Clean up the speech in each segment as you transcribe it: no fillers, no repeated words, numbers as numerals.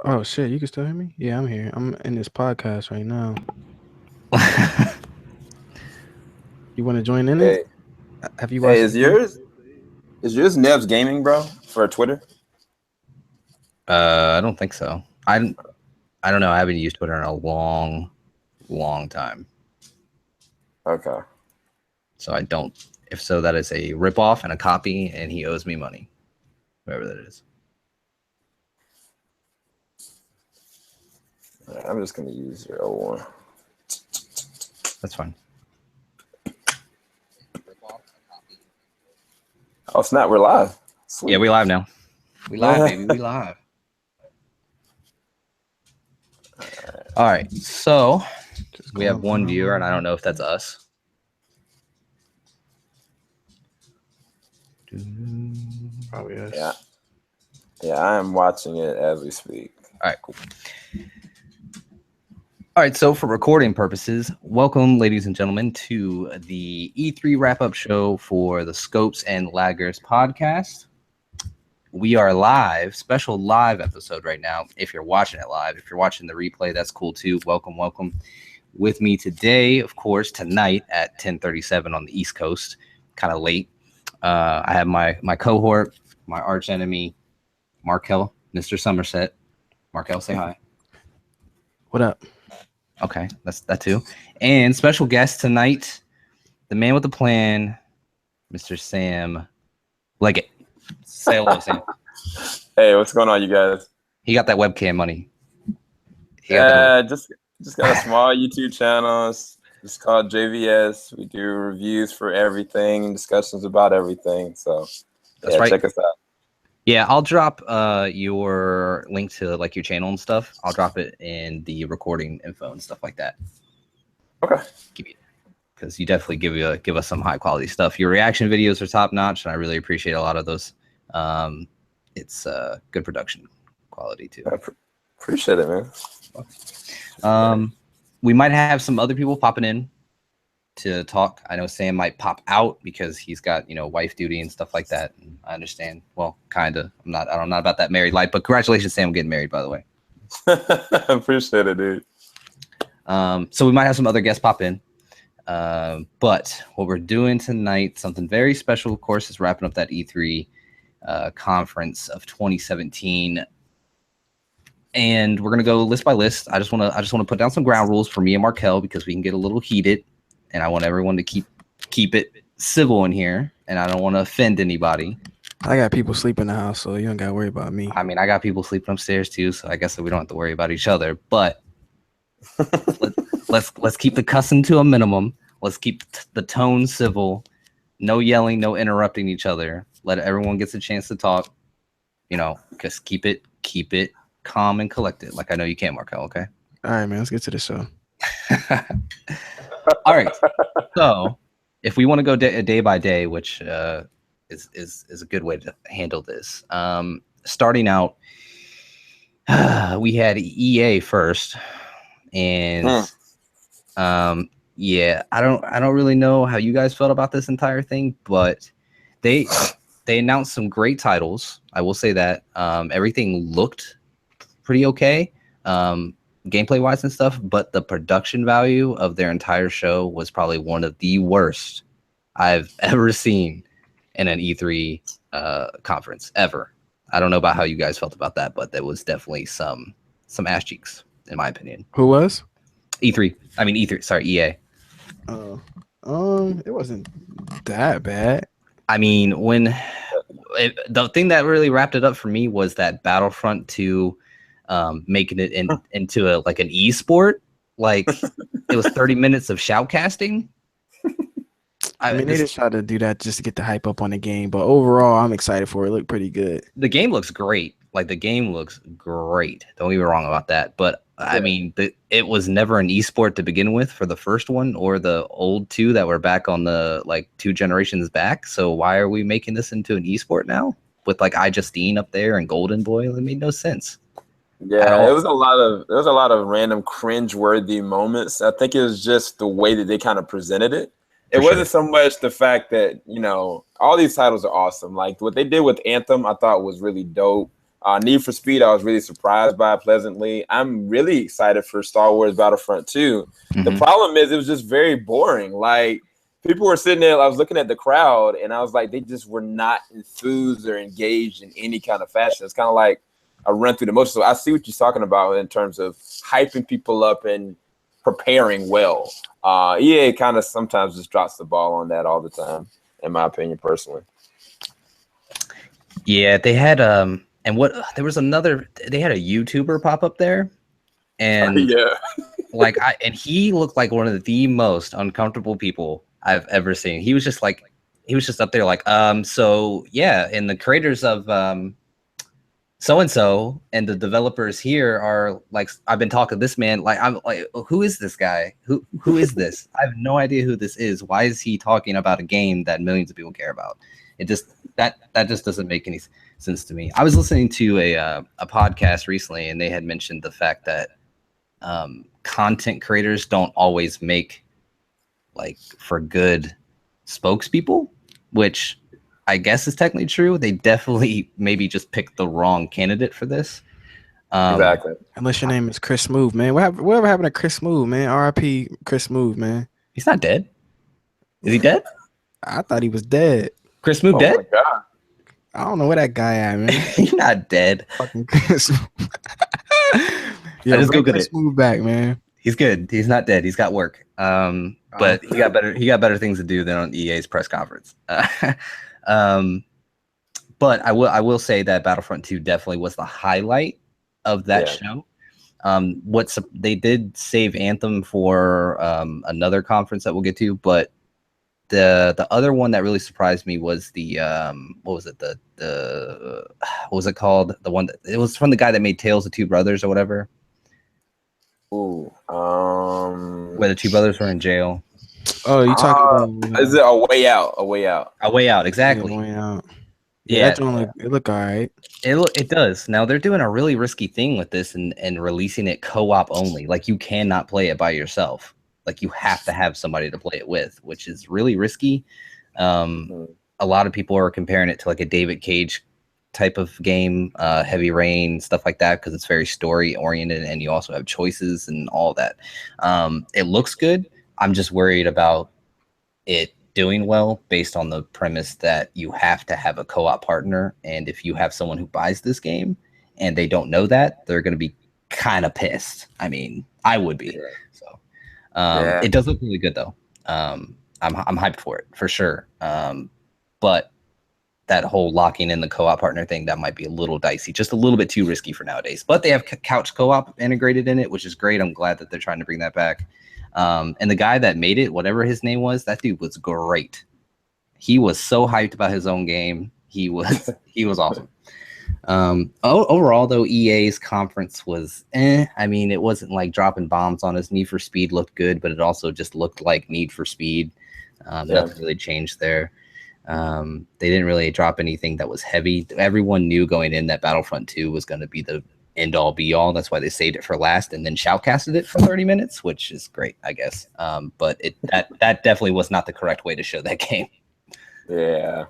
Oh shit, you can still hear me? Yeah, I'm here. I'm in this podcast right now. You want to join in it? Hey, Have you hey, watched the is video? yours Nev's Gaming, bro, for Twitter? I don't think so. I don't know. I haven't used Twitter in a long time, Okay. so I don't. If so, that is a ripoff and a copy, and he owes me money, whoever that is. I'm just gonna use your old one. That's fine. Oh snap, we're live. Sweet. Yeah, we live now. We live, baby. We live. All right, so we have one viewer, and I don't know if that's us. Probably yes. Yeah, I am watching it as we speak. All right, cool. All right, so for recording purposes, welcome, ladies and gentlemen, to the E3 wrap-up show for the Scopes&Laggers podcast. We are live, special live episode right now. If you're watching it live, if you're watching the replay, that's cool too. Welcome. With me today, of course, tonight at 10:37 on the East Coast, kind of late. I have my cohort, my arch enemy, Markell, Mr. Somerset. Markell, say hi. What up? Okay, that's that too. And special guest tonight, the man with the plan, Mr. Sam Leggett. Say hello, Sam. Hey, what's going on, you guys? He got that webcam money. Just got a small YouTube channel. It's called JVS. We do reviews for everything, discussions about everything. So That's right. Check us out. Yeah, I'll drop your link to like your channel and stuff. I'll drop it in the recording info and stuff like that. Okay. Because you definitely give us some high quality stuff. Your reaction videos are top notch, and I really appreciate a lot of those. It's good production quality too. I appreciate it, man. We might have some other people popping in to talk. I know Sam might pop out because he's got wife duty and stuff like that. And I understand. Well, kind of. I'm not about that married life, but congratulations, Sam, getting married, by the way. Appreciate it, dude. So we might have some other guests pop in. But what we're doing tonight, something very special, of course, is wrapping up that E3 conference of 2017. And we're gonna go list by list. I just want to put down some ground rules for me and Markell because we can get a little heated, and I want everyone to keep it civil in here, and I don't want to offend anybody. I got people sleeping in the house, so you don't gotta worry about me. I mean, I got people sleeping upstairs too, so I guess that we don't have to worry about each other. But let's keep the cussing to a minimum. Let's keep the tone civil. No yelling, no interrupting each other. Let everyone get a chance to talk. Just keep it calm and collected, like I know you can, Markell. Okay. All right, man. Let's get to the show. All right. So, if we want to go day by day, which is a good way to handle this. Starting out, we had EA first, and yeah, I don't really know how you guys felt about this entire thing, but they announced some great titles. I will say that everything looked pretty okay, gameplay wise and stuff, but the production value of their entire show was probably one of the worst I've ever seen in an E3 conference ever. I don't know about how you guys felt about that, but there was definitely some ass cheeks in my opinion. Who was? E3. I mean E3. Sorry, EA. It wasn't that bad. I mean, the thing that really wrapped it up for me was that Battlefront 2 making it into an e-sport. Like it was 30 minutes of shoutcasting. I mean, they just tried to do that just to get the hype up on the game, but overall, I'm excited for it. It looked pretty good. The game looks great. Like the game looks great. Don't get me wrong about that. But I mean, it was never an esport to begin with for the first one or the old two that were back on the like 2 generations back. So why are we making this into an esport now with like iJustine up there and Golden Boy? It made no sense. Yeah, there was a lot of random cringe-worthy moments. I think it was just the way that they kind of presented it. It wasn't so much the fact that, all these titles are awesome. Like what they did with Anthem, I thought was really dope. Need for Speed, I was really surprised by pleasantly. I'm really excited for Star Wars Battlefront 2. The problem is it was just very boring. Like, people were sitting there, I was looking at the crowd, and I was like, they just were not enthused or engaged in any kind of fashion. It's kind of like a run through the motions. So I see what you're talking about in terms of hyping people up and preparing well. EA kind of sometimes just drops the ball on that all the time, in my opinion, personally. Yeah, they had and what there was another. They had a YouTuber pop up there, and and he looked like one of the most uncomfortable people I've ever seen. He was just up there like, so yeah, and the creators of so and so and the developers here are like, I've been talking to this man, like, I'm like, who is this guy? Who is this? I have no idea who this is. Why is he talking about a game that millions of people care about? It just that just doesn't make any sense to me. I was listening to a podcast recently, and they had mentioned the fact that content creators don't always make like for good spokespeople, which I guess is technically true. They definitely maybe just picked the wrong candidate for this. Exactly. Unless your name is Chris Smoove, man. Whatever happened to Chris Smoove, man? R.I.P. Chris Smoove, man. He's not dead. Is he dead? I thought he was dead. Chris Smoove dead? My God. I don't know where that guy at, man. He's not dead. Fucking Chris. Yeah, just go get Chris Smoove back, man. He's good. He's not dead. He's got work. But he got better things to do than on EA's press conference. But I will say that Battlefront 2 definitely was the highlight of that show. They did save Anthem for another conference that we'll get to, but the other one that really surprised me was the what was it? What was it called? The one that it was from the guy that made Tales of Two Brothers or whatever. Ooh, where the two brothers were in jail. Oh, you talking about? Is it A Way Out? A Way Out. A Way Out, exactly. Yeah, Way Out. Yeah, it look all right. It does. Now they're doing a really risky thing with this and releasing it co-op only. Like, you cannot play it by yourself. Like, you have to have somebody to play it with, which is really risky. A lot of people are comparing it to like a David Cage type of game, Heavy Rain, stuff like that, because it's very story oriented and you also have choices and all that. It looks good. I'm just worried about it doing well based on the premise that you have to have a co-op partner, and if you have someone who buys this game and they don't know that, they're going to be kind of pissed. I mean, I would be. So it does look really good though. I'm hyped for it for sure. But that whole locking in the co-op partner thing, that might be a little dicey, just a little bit too risky for nowadays. But they have couch co-op integrated in it, which is great. I'm glad that they're trying to bring that back. And the guy that made it, whatever his name was, that dude was great. He was so hyped about his own game. He was awesome. Overall, though, EA's conference was I mean, it wasn't like dropping bombs on us. Need for Speed looked good, but it also just looked like Need for Speed. Nothing really changed there. They didn't really drop anything that was heavy. Everyone knew going in that Battlefront 2 was going to be the end all be all. That's why they saved it for last and then shoutcasted it for 30 minutes, which is great, I guess. But that definitely was not the correct way to show that game. Yeah.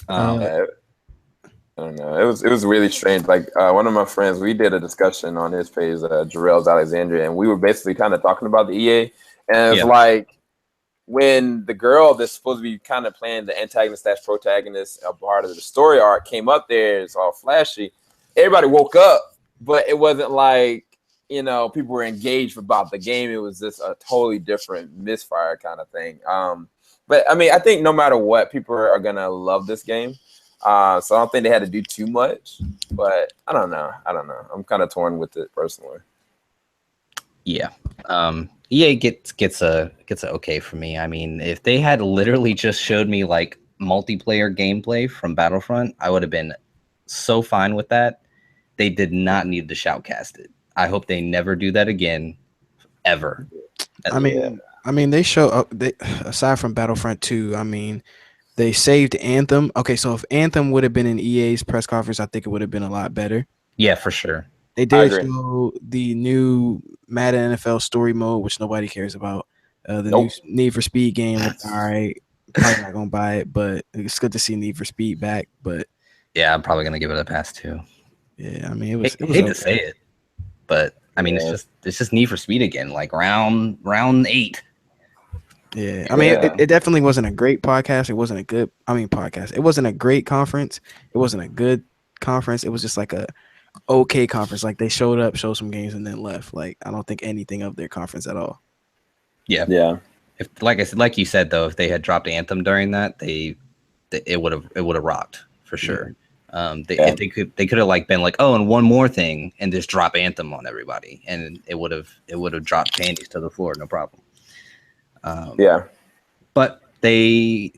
I don't know. It was really strange. Like one of my friends, we did a discussion on his page, Jarrell's Alexandria, and we were basically kind of talking about the EA, and it's like when the girl that's supposed to be kind of playing the antagonist / protagonist, a part of the story arc, came up there, it's all flashy. Everybody woke up, but it wasn't like, people were engaged about the game. It was just a totally different misfire kind of thing. But I mean, I think no matter what, people are gonna love this game. So I don't think they had to do too much, but I don't know. I'm kind of torn with it personally. Yeah. EA gets a okay for me. I mean, if they had literally just showed me like multiplayer gameplay from Battlefront, I would have been so fine with that. They did not need to shoutcast it. I hope they never do that again, ever. I mean, they show up. Aside from Battlefront 2, I mean, they saved Anthem. Okay, so if Anthem would have been in EA's press conference, I think it would have been a lot better. Yeah, for sure. They did show the new Madden NFL story mode, which nobody cares about. The new Need for Speed game looked all right. Probably not gonna buy it, but it's good to see Need for Speed back. But yeah, I'm probably gonna give it a pass too. Yeah, I mean it was hate okay. to say it, but I mean Yeah. it's just Need for Speed again, like round 8. Yeah, I mean Yeah. it definitely wasn't a great podcast. It wasn't a good. I mean podcast. It wasn't a great conference. It wasn't a good conference. It was just like a okay conference. Like they showed up, showed some games, and then left. Like I don't think anything of their conference at all. Yeah. Yeah. If like you said though, if they had dropped Anthem during that, it would have rocked for sure. If they could have like been like, oh, and one more thing, and just drop Anthem on everybody, and it would have dropped panties to the floor, no problem. Yeah. But they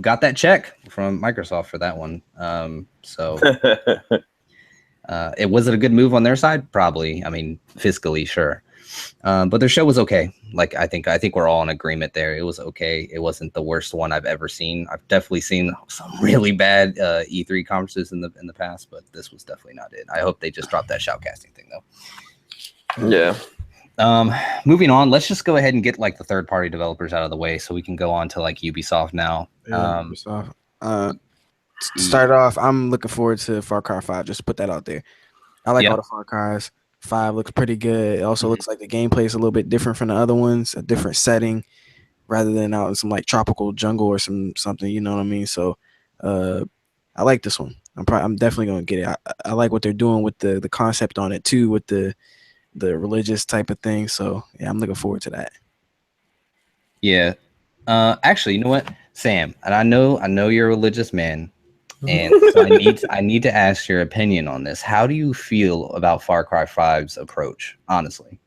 got that check from Microsoft for that one. So it was it a good move on their side? Probably. I mean, fiscally, sure. But their show was okay. Like I think we're all in agreement there. It was okay. It wasn't the worst one I've ever seen. I've definitely seen some really bad E3 conferences in the past, but this was definitely not it. I hope they just dropped that shoutcasting thing though. Yeah. Moving on, let's just go ahead and get like the third party developers out of the way so we can go on to like Ubisoft now. Microsoft. To start off, I'm looking forward to Far Cry 5. Just to put that out there. I like all the Far Cries. 5 looks pretty good. It also looks like the gameplay is a little bit different from the other ones, a different setting, rather than out in some like tropical jungle or something. You know what I mean? So, I like this one. I'm definitely gonna get it. I like what they're doing with the concept on it too, with the religious type of thing. So yeah, I'm looking forward to that. Yeah. Actually, you know what, Sam? And I know you're a religious man, and so I need to ask your opinion on this. How do you feel about Far Cry 5's approach, honestly?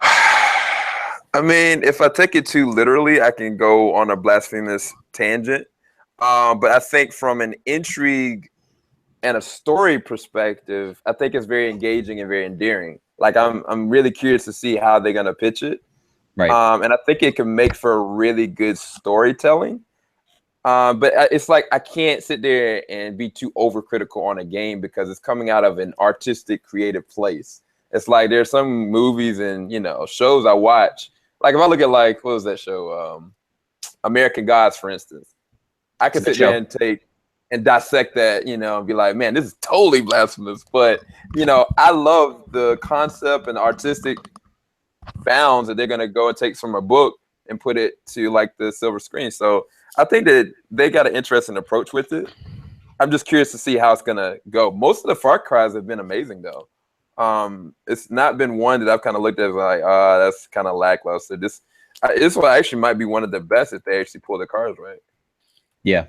I mean, if I take it too literally, I can go on a blasphemous tangent. But I think from an intrigue and a story perspective, I think it's very engaging and very endearing. Like I'm really curious to see how they're gonna pitch it. Right. And I think it can make for really good storytelling. But it's like I can't sit there and be too overcritical on a game because it's coming out of an artistic, creative place. It's like there's some movies and shows I watch. Like if I look at like what was that show, American Gods, for instance, I could sit there and take and dissect that, and be like, man, this is totally blasphemous. But I love the concept and the artistic bounds that they're gonna go and take from a book and put it to like the silver screen. So I think that they got an interesting approach with it. I'm just curious to see how it's gonna go. Most of the Far Cries have been amazing though. It's not been one that I've kind of looked at as like, that's kind of lackluster. This one actually might be one of the best if they actually pull the cards right. Yeah.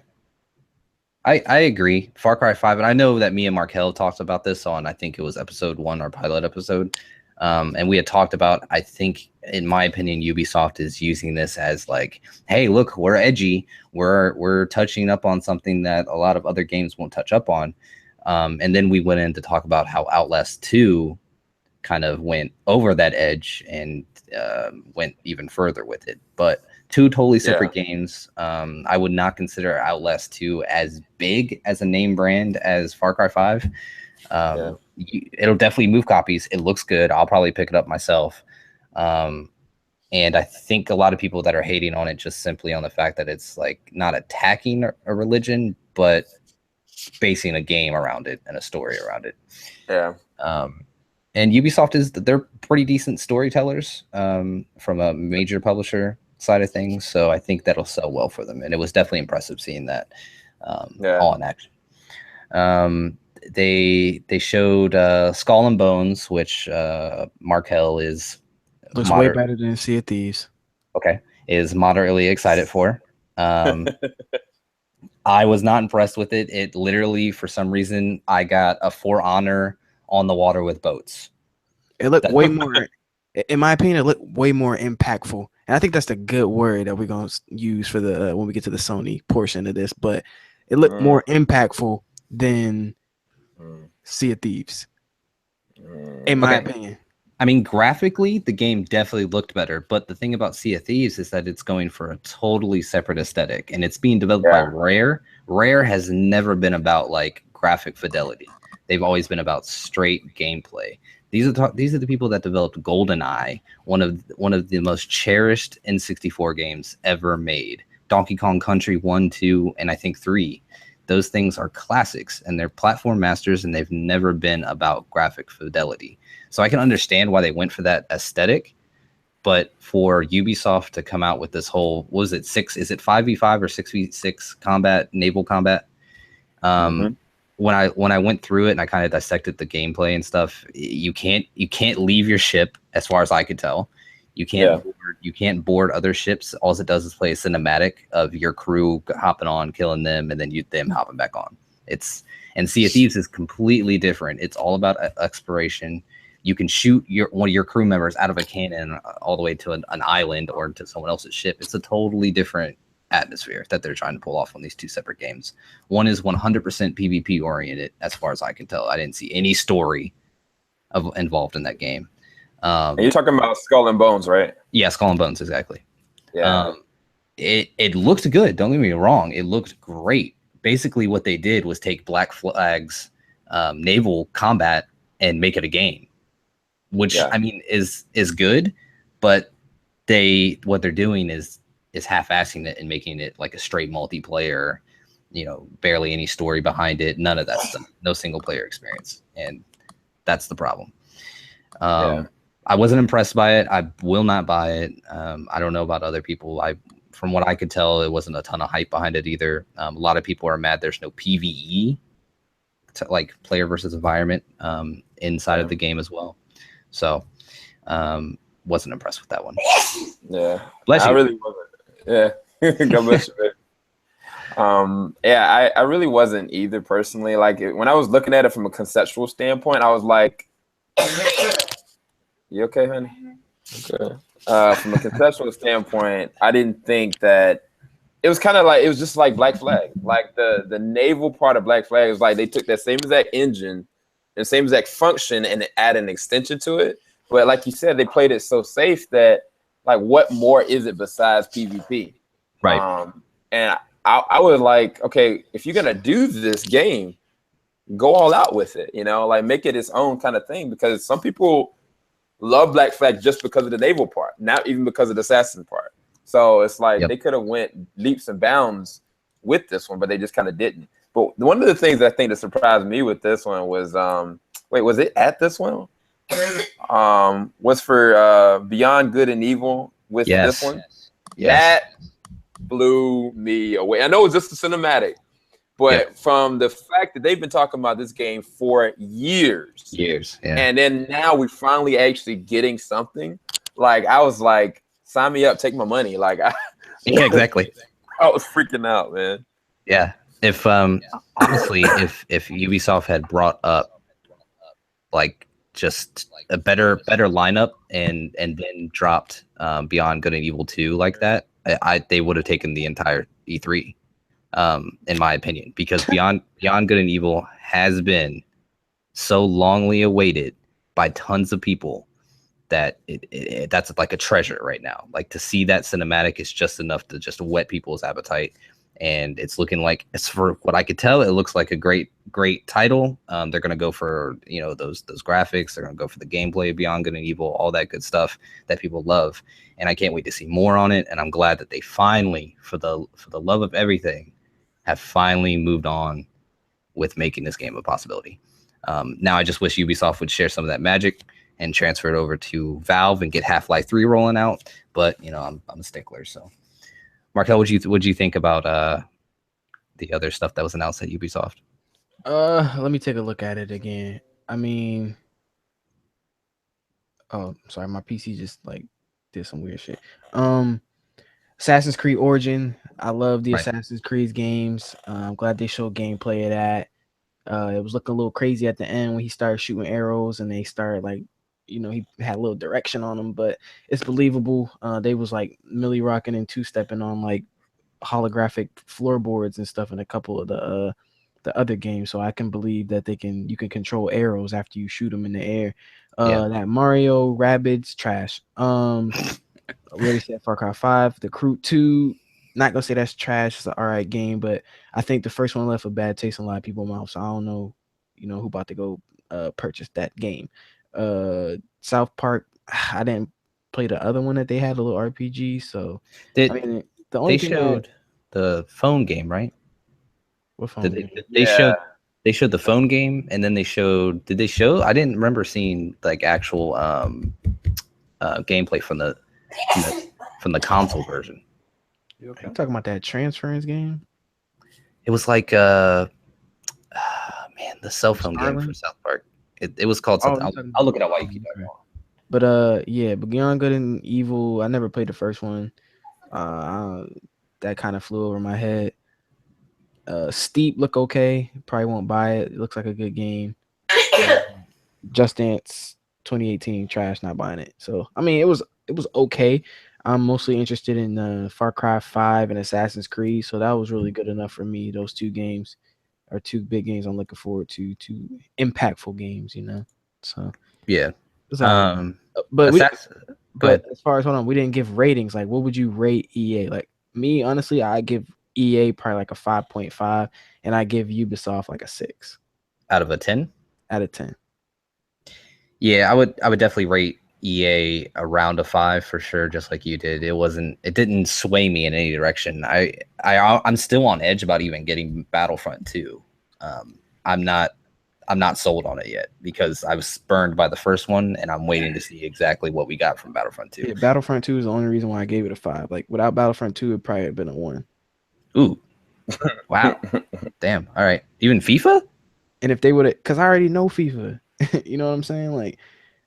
I agree. Far Cry 5, and I know that me and Markell talked about this on, I think it was episode 1, our pilot episode. And we had talked about, I think, in my opinion, Ubisoft is using this as like, hey, look, we're edgy. We're touching up on something that a lot of other games won't touch up on. And then we went in to talk about how Outlast 2 kind of went over that edge and went even further with it. But two totally separate games. I would not consider Outlast 2 as big as a name brand as Far Cry 5. It'll definitely move copies. It looks good. I'll probably pick it up myself. And I think a lot of people that are hating on it just simply on the fact that it's like not attacking a religion, but basing a game around it and a story around it. Yeah. And Ubisoft they're pretty decent storytellers from a major publisher side of things. So I think that'll sell well for them. And it was definitely impressive seeing that all in action. They showed Skull and Bones, which Markell looks way better than Sea of Thieves. Okay, is moderately excited for. I was not impressed with it. It literally, for some reason, I got a For Honor on the water with boats. It looked way more, in my opinion, it looked way more impactful. And I think that's the good word that we're going to use for the when we get to the Sony portion of this. But it looked more impactful than Sea of Thieves, in my opinion. I mean, graphically, the game definitely looked better. But the thing about Sea of Thieves is that it's going for a totally separate aesthetic. And it's being developed by Rare. Rare has never been about, like, graphic fidelity. They've always been about straight gameplay. These are the people that developed GoldenEye, one of the most cherished N64 games ever made. Donkey Kong Country 1, 2, and I think 3. those things are classics and they're platform masters, and they've never been about graphic fidelity. So I can understand why they went for that aesthetic. But for Ubisoft to come out with this whole, what was it, is it 5v5 or 6v6 combat, naval combat? When I went through it and I kind of dissected the gameplay and stuff, you can't leave your ship, as far as I could tell. You can't board other ships. All it does is play a cinematic of your crew hopping on, killing them, and then them hopping back on. And Sea of Thieves is completely different. It's all about exploration. You can shoot one of your crew members out of a cannon all the way to an island or to someone else's ship. It's a totally different atmosphere that they're trying to pull off on these two separate games. One is 100% PvP oriented, as far as I can tell. I didn't see any story involved in that game. And you're talking about Skull and Bones, right? Yeah, Skull and Bones, exactly. Yeah. It looked good. Don't get me wrong. It looked great. Basically, what they did was take Black Flag's naval combat and make it a game, which I mean is good, but what they're doing is half-assing it and making it like a straight multiplayer. Barely any story behind it. None of that stuff. No single player experience, and that's the problem. I wasn't impressed by it. I will not buy it. I don't know about other people. From what I could tell, it wasn't a ton of hype behind it either. A lot of people are mad there's no PvE, like player versus environment, inside of the game as well. So, wasn't impressed with that one. Yeah, bless you. I really wasn't. Yeah, God bless you. I really wasn't either personally. Like when I was looking at it from a conceptual standpoint, I was like, "You okay, honey?" Okay. From a conceptual standpoint, I didn't think that it was it was just like Black Flag. Like the naval part of Black Flag is like they took that same exact engine and same exact function and added an extension to it. But like you said, they played it so safe that like what more is it besides PvP? Right. And I was like, okay, if you're gonna do this game, go all out with it. Like make it its own kind of thing, because some people love Black Flag just because of the naval part, not even because of the assassin part. So it's like they could have went leaps and bounds with this one, but they just kind of didn't. But one of the things I think that surprised me with this one was, was it at this one? Was for Beyond Good and Evil with this one. That blew me away. I know it's just a cinematic, but from the fact that they've been talking about this game for years, and then now we're finally actually getting something. Like I was like, sign me up, take my money. Like, exactly. I was freaking out, man. Yeah. If honestly, if Ubisoft had brought up like just a better lineup and then dropped Beyond Good and Evil 2 like that, they would have taken the entire E3. In my opinion, because Beyond Good and Evil has been so longly awaited by tons of people that that's like a treasure right now. Like to see that cinematic is just enough to just whet people's appetite, and it's looking like, as for what I could tell, it looks like a great title. They're gonna go for those graphics. They're gonna go for the gameplay of Beyond Good and Evil, all that good stuff that people love, and I can't wait to see more on it. And I'm glad that they finally, for the love of everything, have finally moved on with making this game a possibility. Now I just wish Ubisoft would share some of that magic and transfer it over to Valve and get Half-Life 3 rolling out. But I'm a stickler. So, Markell, what'd you think about the other stuff that was announced at Ubisoft? Let me take a look at it again. I mean, oh, sorry, my PC just like did some weird shit. Assassin's Creed Origin. I love the Assassin's Creed games. I'm glad they showed gameplay of that. It was looking a little crazy at the end when he started shooting arrows and they started like, he had a little direction on them, but it's believable. They was like milli rocking and two-stepping on like holographic floorboards and stuff in a couple of the other games, so I can believe that you can control arrows after you shoot them in the air. That Mario Rabbids trash. We already said Far Cry 5. The Crew 2, not gonna say that's trash. It's an alright game, but I think the first one left a bad taste in a lot of people's mouth. So I don't know, who about to go purchase that game. South Park, I didn't play the other one that they had, a little RPG. So the only thing showed the phone game, right? What phone game? They showed the phone game, and then they showed. Did they show? I didn't remember seeing like actual gameplay from the console version. You okay? You talking about that transference game? It was like man, the cell phone game from South Park. It was called something. I'll look it up while you keep talking. But yeah, Beyond Good and Evil. I never played the first one. That kind of flew over my head. Steep look okay. Probably won't buy it. It looks like a good game. Just Dance 2018 trash. Not buying it. So I mean, it was okay. I'm mostly interested in Far Cry 5 and Assassin's Creed. So that was really good enough for me. Those two games are two big games I'm looking forward to. Two impactful games, you know. So yeah. But as far as we didn't give ratings. Like, what would you rate EA? Like me, honestly, I give EA probably like a 5.5, and I give Ubisoft like a 6 out of a 10. Out of 10. Yeah, I would definitely rate EA around a 5 for sure, just like you did. It didn't sway me in any direction. I'm still on edge about even getting Battlefront 2. I'm not sold on it yet because I was burned by the first one, and I'm waiting to see exactly what we got from Battlefront 2. Yeah, Battlefront 2 is the only reason why I gave it a 5. Like, without Battlefront 2, it'd probably have been a 1. Ooh. Wow. Damn. All right. Even FIFA? And if they would have, because I already know FIFA. You know what I'm saying? Like,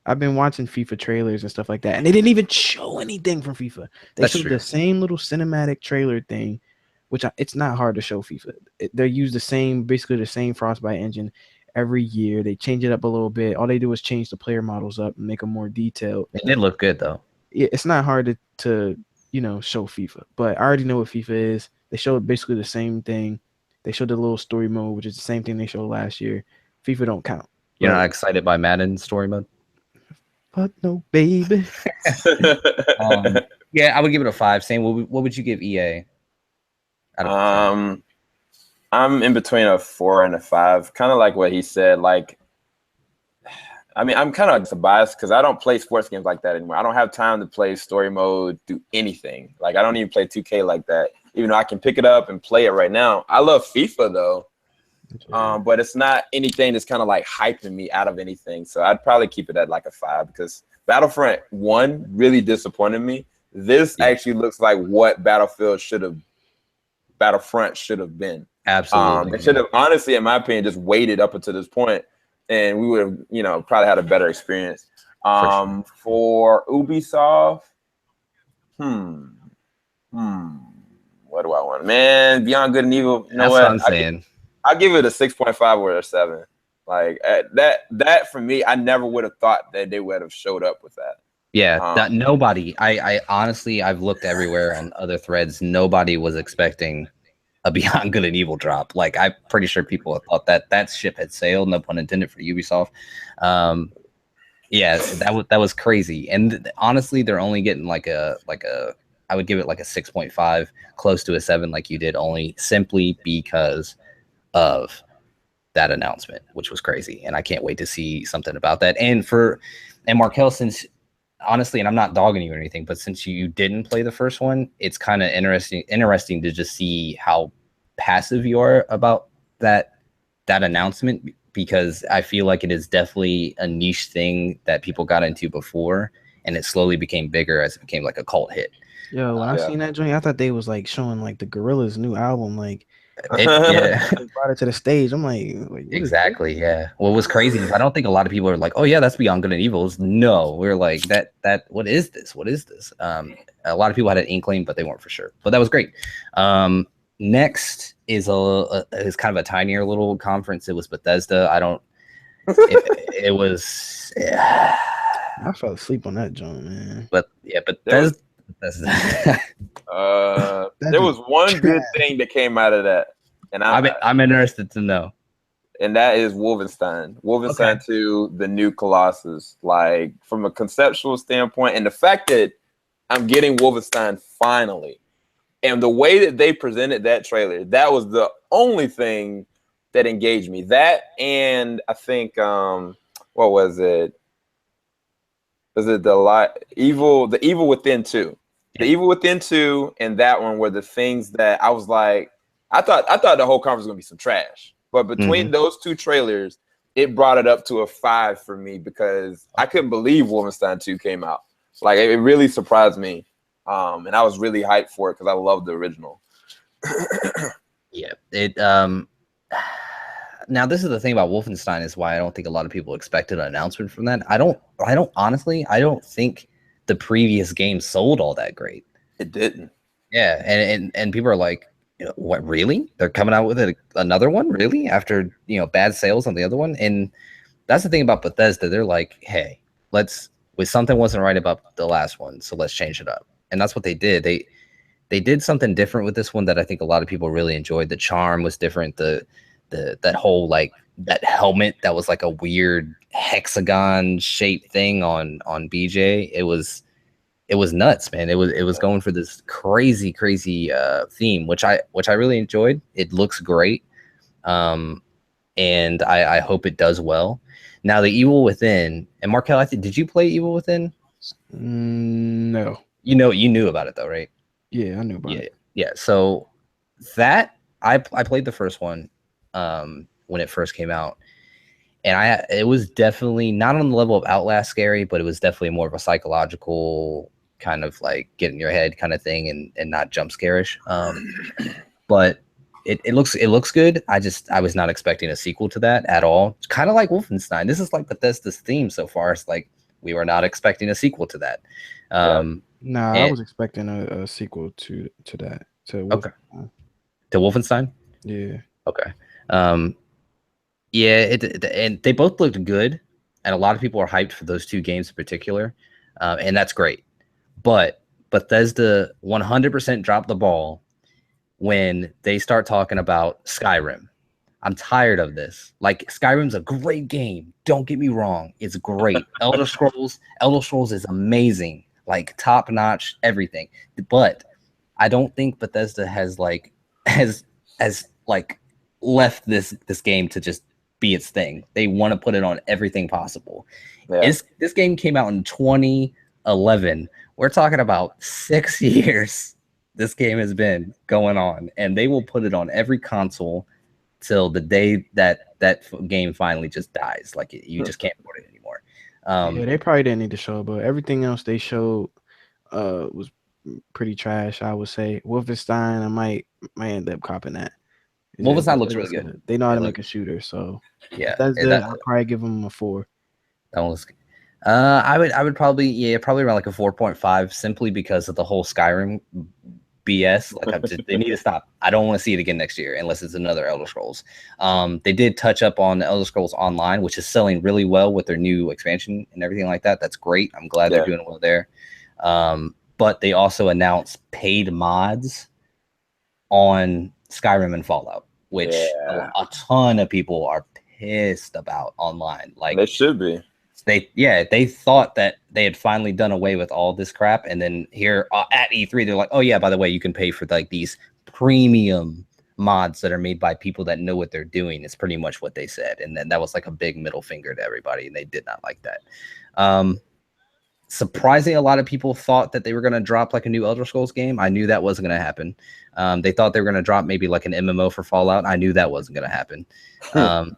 I've been watching FIFA trailers and stuff like that, and they didn't even show anything from FIFA. They showed the same little cinematic trailer thing, which it's not hard to show FIFA. They use basically the same Frostbite engine every year. They change it up a little bit. All they do is change the player models up and make them more detailed. It did look good though. Yeah, it's not hard to show FIFA, but I already know what FIFA is. They showed basically the same thing. They showed the little story mode, which is the same thing they showed last year. FIFA don't count. You're not excited by Madden story mode? But no, baby. Yeah, I would give it a 5. Same. What would you give EA? I'm in between a 4 and a 5. Kind of like what he said. Like, I mean, I'm kind of biased because I don't play sports games like that anymore. I don't have time to play story mode, do anything. Like, I don't even play 2K like that, even though I can pick it up and play it right now. I love FIFA, though. But it's not anything that's kind of like hyping me out of anything. So I'd probably keep it at like a 5 because Battlefront 1 really disappointed me. This actually looks like what Battlefront should have been. Absolutely. It should have, honestly, in my opinion, just waited up until this point, and we would have, probably had a better experience. For Ubisoft, what do I want? Man, Beyond Good and Evil. You know That's what I'm saying. I'll give it a 6.5 or a 7. Like that for me, I never would have thought that they would have showed up with that. Yeah, that nobody. I honestly, I've looked everywhere on other threads. Nobody was expecting a Beyond Good and Evil drop. Like, I'm pretty sure people thought that ship had sailed. No pun intended for Ubisoft. Yeah, that was crazy. And honestly, they're only getting like a. I would give it like a 6.5, close to a 7, like you did, only simply because of that announcement, which was crazy. And I can't wait to see something about that. And Markell, since honestly, and I'm not dogging you or anything, but since you didn't play the first one, it's kind of interesting to just see how passive you are about that announcement, because I feel like it is definitely a niche thing that people got into before, and it slowly became bigger as it became like a cult hit. Yo, when I seen that joint, I thought they was like showing like the Gorillaz' new album, like they brought it to the stage. I'm like exactly, yeah. What was crazy is I don't think a lot of people are like, oh yeah, that's Beyond Good and Evil. No, we're like that. What is this? What is this? A lot of people had an inkling, but they weren't for sure. But that was great. Next is is kind of a tinier little conference. It was Bethesda. It was. Yeah. I fell asleep on that joint, man. But yeah, Bethesda. There was one good thing that came out of that, and I'm interested to know. And that is Wolfenstein 2, the new Colossus. Like, from a conceptual standpoint, and the fact that I'm getting Wolfenstein finally, and the way that they presented that trailer, that was the only thing that engaged me. That, and I think what was it? Was it the Evil Within 2? The Evil Within 2 and that one were the things that I was like, I thought the whole conference was gonna be some trash, but between those two trailers, it brought it up to a 5 for me because I couldn't believe Wolfenstein 2 came out. Like it really surprised me, and I was really hyped for it because I loved the original. Yeah, it. Now this is the thing about Wolfenstein is why I don't think a lot of people expected an announcement from that. I don't honestly, I don't think the previous game sold all that great. It didn't. Yeah, and people are like, what, really? They're coming out with another one, really? After bad sales on the other one? And that's the thing about Bethesda. They're like, hey, something wasn't right about the last one, so let's change it up. And that's what they did. They did something different with this one that I think a lot of people really enjoyed. The charm was different. That whole like that helmet that was like a weird hexagon shaped thing on BJ. It was nuts, man. It was going for this crazy theme, which I really enjoyed. It looks great, and I hope it does well. Now the Evil Within, and Markell, did you play Evil Within? No. You knew about it though, right? Yeah, I knew about it. Yeah. So that I played the first one when it first came out, and it was definitely not on the level of Outlast scary, but it was definitely more of a psychological kind of like get in your head kind of thing and not jump scarish. But it looks good. I was not expecting a sequel to that at all. It's kind of like Wolfenstein. This is like Bethesda's theme so far. It's like we were not expecting a sequel to that. I was expecting a sequel to that. To Wolfenstein. To Wolfenstein? Yeah. Okay. Yeah, and they both looked good, and a lot of people are hyped for those two games in particular, and that's great. But Bethesda 100% dropped the ball when they start talking about Skyrim. I'm tired of this. Like, Skyrim's a great game. Don't get me wrong. It's great. Elder Scrolls is amazing. Like, top-notch, everything. But I don't think Bethesda has left this game to just be its thing. They want to put it on everything possible. Yeah. This game came out in 2011. We're talking about 6 years this game has been going on, and they will put it on every console till the day that game finally just dies. Like you just can't afford it anymore. Yeah, they probably didn't need to show, but everything else they showed was pretty trash, I would say. Wolfenstein, I might end up copping that. Wolfenstein looks really good. They know how to make a shooter, so yeah, I'll probably give them a 4. That one was good. I would probably around like a 4.5, simply because of the whole Skyrim BS. Like they need to stop. I don't want to see it again next year unless it's another Elder Scrolls. They did touch up on Elder Scrolls Online, which is selling really well with their new expansion and everything like that. That's great. I'm glad they're doing well there. But they also announced paid mods on Skyrim and Fallout, which a ton of people are pissed about online. Like they should be. They thought that they had finally done away with all this crap, and then here at E3 they're like, oh yeah, by the way, you can pay for like these premium mods that are made by people that know what they're doing. It's pretty much what they said, and then that was like a big middle finger to everybody, and they did not like that. Surprisingly, a lot of people thought that they were going to drop like a new Elder Scrolls game. I knew that wasn't going to happen. They thought they were going to drop maybe like an MMO for Fallout. I knew that wasn't going to happen.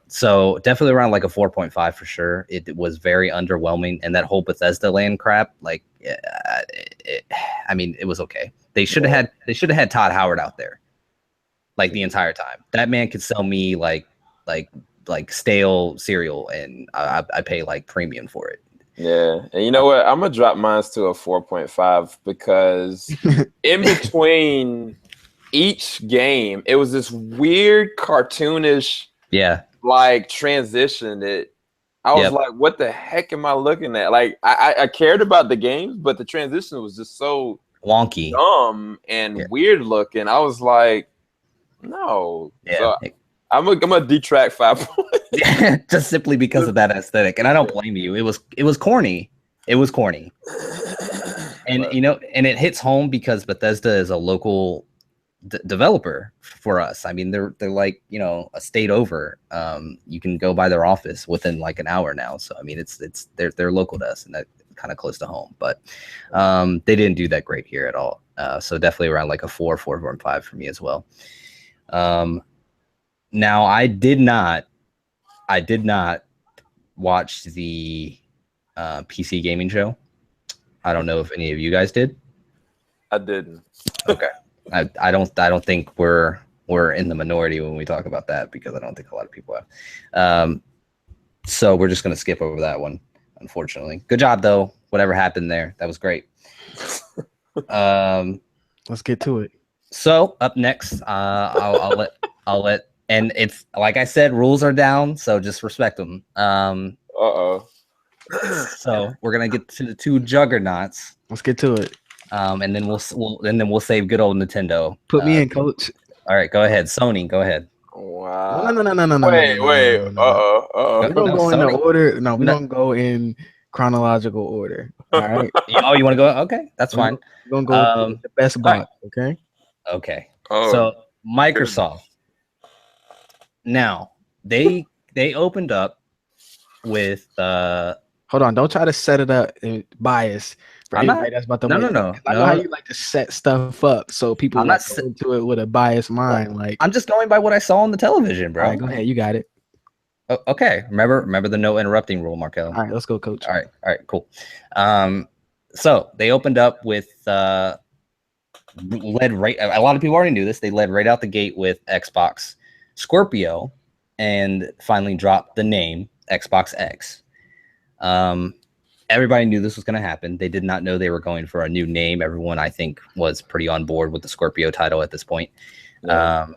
So definitely around like a 4.5 for sure. It was very underwhelming. And that whole Bethesda land crap, like, I mean, it was okay. They should have had Todd Howard out there like the entire time. That man could sell me like stale cereal, and I pay like premium for it. Yeah, and you know what? I'm gonna drop mine to a 4.5 because in between each game, it was this weird cartoonish, like transition that I was like, "What the heck am I looking at?" Like, I cared about the games, but the transition was just so wonky, dumb, and weird looking. I was like, "No." Yeah. So I'm gonna detract 5 points. Just simply because of that aesthetic, and I don't blame you. It was corny. It was corny, and and it hits home because Bethesda is a local developer for us. I mean, they're like a state over. You can go by their office within like an hour now. So I mean, they're local to us and that kind of close to home. But they didn't do that great here at all. So definitely around like a 4.5 for me as well. Now I did not watch the PC gaming show. I don't know if any of you guys did. I didn't. Okay. I don't think we're in the minority when we talk about that, because I don't think a lot of people have. So we're just gonna skip over that one, unfortunately. Good job though. Whatever happened there, that was great. Let's get to it. So up next, I'll let, and it's like I said, rules are down, so just respect them. So we're gonna get to the two juggernauts. Let's get to it. And then we'll save good old Nintendo. Put me in, coach. All right, go ahead, Sony. Go ahead. Wow. No. Wait. We're gonna go in the order. No, we're gonna go in chronological order. All right. Oh, you want to go? Okay, that's fine. We're gonna go with the best box. Right. Okay. So Microsoft. Now they opened up with Hold on, don't try to set it up in bias for anybody that's about to no. I know how you like to set stuff up so people go into it with a biased mind. Like, I'm just going by what I saw on the television, bro. All right, go ahead, you got it. Okay. Remember the no interrupting rule, Markell. All right, let's go, coach. All right, cool. So they opened up with a lot of people already knew this. They led right out the gate with Xbox Scorpio and finally dropped the name Xbox X. Everybody knew this was going to happen. They did not know they were going for a new name. Everyone, I think, was pretty on board with the Scorpio title at this point. Yeah.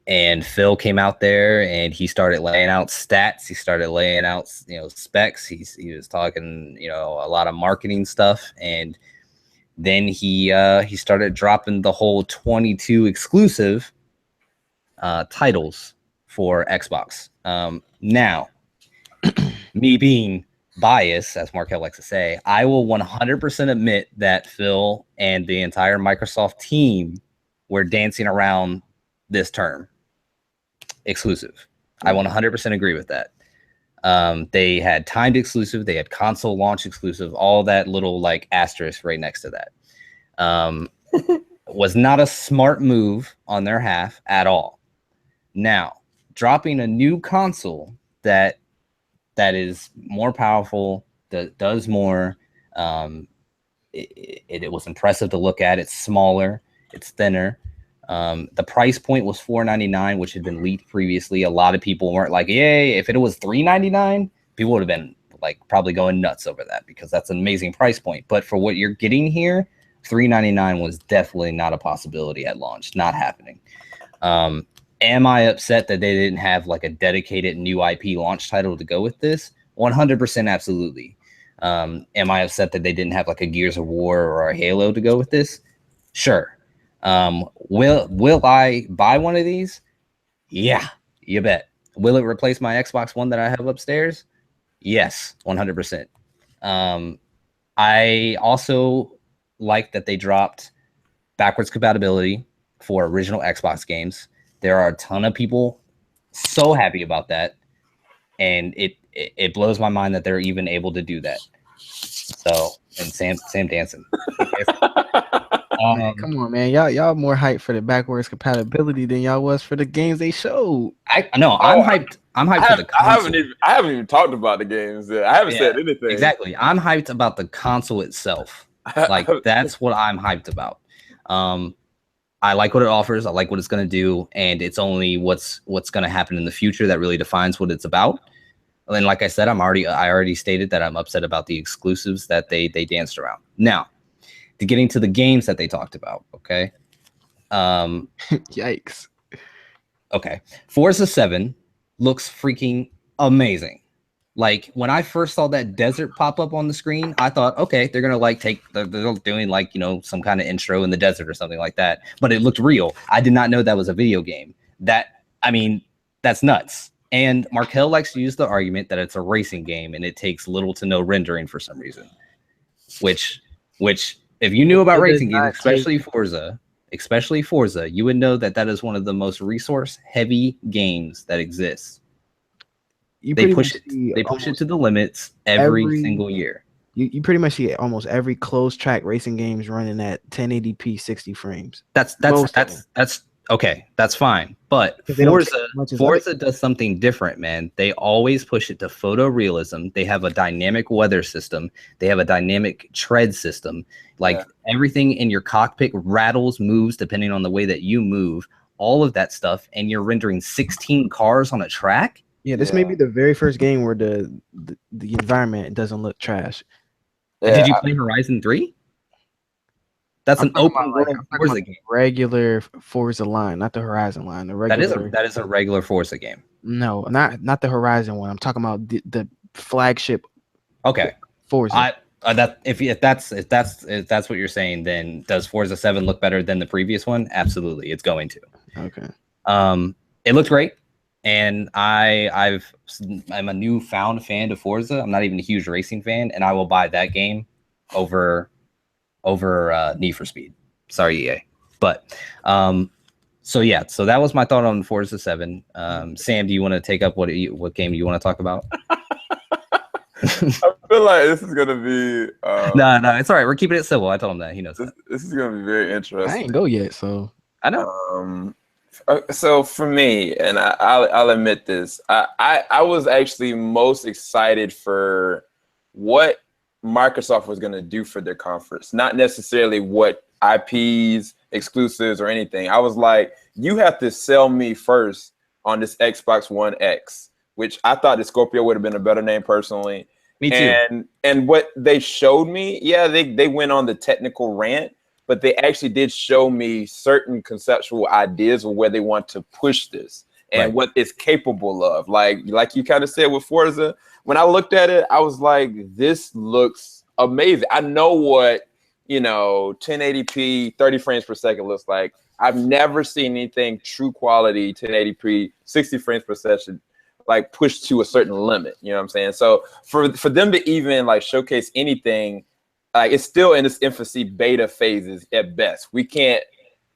And Phil came out there and he started laying out stats. He started laying out, specs. He was talking, a lot of marketing stuff. And then he started dropping the whole 22 exclusive titles for Xbox. Now, me being biased, as Markell likes to say, I will 100% admit that Phil and the entire Microsoft team were dancing around this term, exclusive. I 100% agree with that. They had timed exclusive, they had console launch exclusive, all that little like asterisk right next to that. Was not a smart move on their half at all. Now, dropping a new console that is more powerful, that does more. It was impressive to look at. It's smaller, it's thinner. The price point was $499, which had been leaked previously. A lot of people weren't like, yay. If it was $399, people would have been like probably going nuts over that, because that's an amazing price point. But for what you're getting here, $399 was definitely not a possibility at launch. Not happening. Am I upset that they didn't have like a dedicated new IP launch title to go with this? 100% absolutely. Am I upset that they didn't have like a Gears of War or a Halo to go with this? Sure. Will I buy one of these? Yeah, you bet. Will it replace my Xbox One that I have upstairs? Yes, 100%. I also like that they dropped backwards compatibility for original Xbox games. There are a ton of people so happy about that, and it blows my mind that they're even able to do that. So, and Sam dancing. Come on, man. Y'all more hyped for the backwards compatibility than y'all was for the games they showed. I'm hyped. I'm hyped for the console. I haven't even talked about the games yet. I haven't said anything. Exactly. I'm hyped about the console itself. Like, that's what I'm hyped about. I like what it offers. I like what it's going to do, and it's only what's going to happen in the future that really defines what it's about. And like I said, I already stated that I'm upset about the exclusives that they danced around. Now, to getting to the games that they talked about, okay? Yikes. Okay. Forza 7 looks freaking amazing. Like, when I first saw that desert pop up on the screen, I thought, okay, they're gonna like they're doing like, some kind of intro in the desert or something like that. But it looked real. I did not know that was a video game. That's nuts. And Markell likes to use the argument that it's a racing game and it takes little to no rendering for some reason. Which if you knew about racing games, especially Forza, you would know that is one of the most resource heavy games that exists. They push it to the limits every single year. You pretty much see almost every closed track racing games running at 1080p 60 frames. That's Okay, that's fine. But Forza does something different, man. They always push it to photorealism. They have a dynamic weather system. They have a dynamic tread system. Like everything in your cockpit rattles, moves depending on the way that you move. All of that stuff, and you're rendering 16 cars on a track. Yeah, this may be the very first game where the environment doesn't look trash. Yeah, did you play Horizon 3? That's an open world Forza game. Regular Forza line, not the Horizon line. The regular that is a regular Forza game. No, not the Horizon one. I'm talking about the flagship. Okay, Forza. If that's what you're saying, then does Forza 7 look better than the previous one? Absolutely, it's going to. Okay. It looked great, and I'm a newfound fan of Forza. I'm not even a huge racing fan, and I will buy that game over Need for Speed. Sorry, EA. But so that was my thought on Forza 7. Sam, do you want to take up what game you want to talk about? I feel like this is gonna be no, it's all right. We're keeping it civil. I told him that. He knows this is gonna be very interesting. I ain't go yet, so I know. So for me, and I'll admit this, I was actually most excited for what Microsoft was going to do for their conference, not necessarily what IPs, exclusives, or anything. I was like, you have to sell me first on this Xbox One X, which I thought the Scorpio would have been a better name personally. Me too. And what they showed me, they went on the technical rant, but they actually did show me certain conceptual ideas of where they want to push this and what it's capable of. Like you kind of said with Forza, when I looked at it, I was like, this looks amazing. I know what, 1080p, 30 frames per second looks like. I've never seen anything true quality 1080p, 60 frames per second, like pushed to a certain limit. You know what I'm saying? So for them to even like showcase anything, like it's still in its infancy beta phases at best. We can't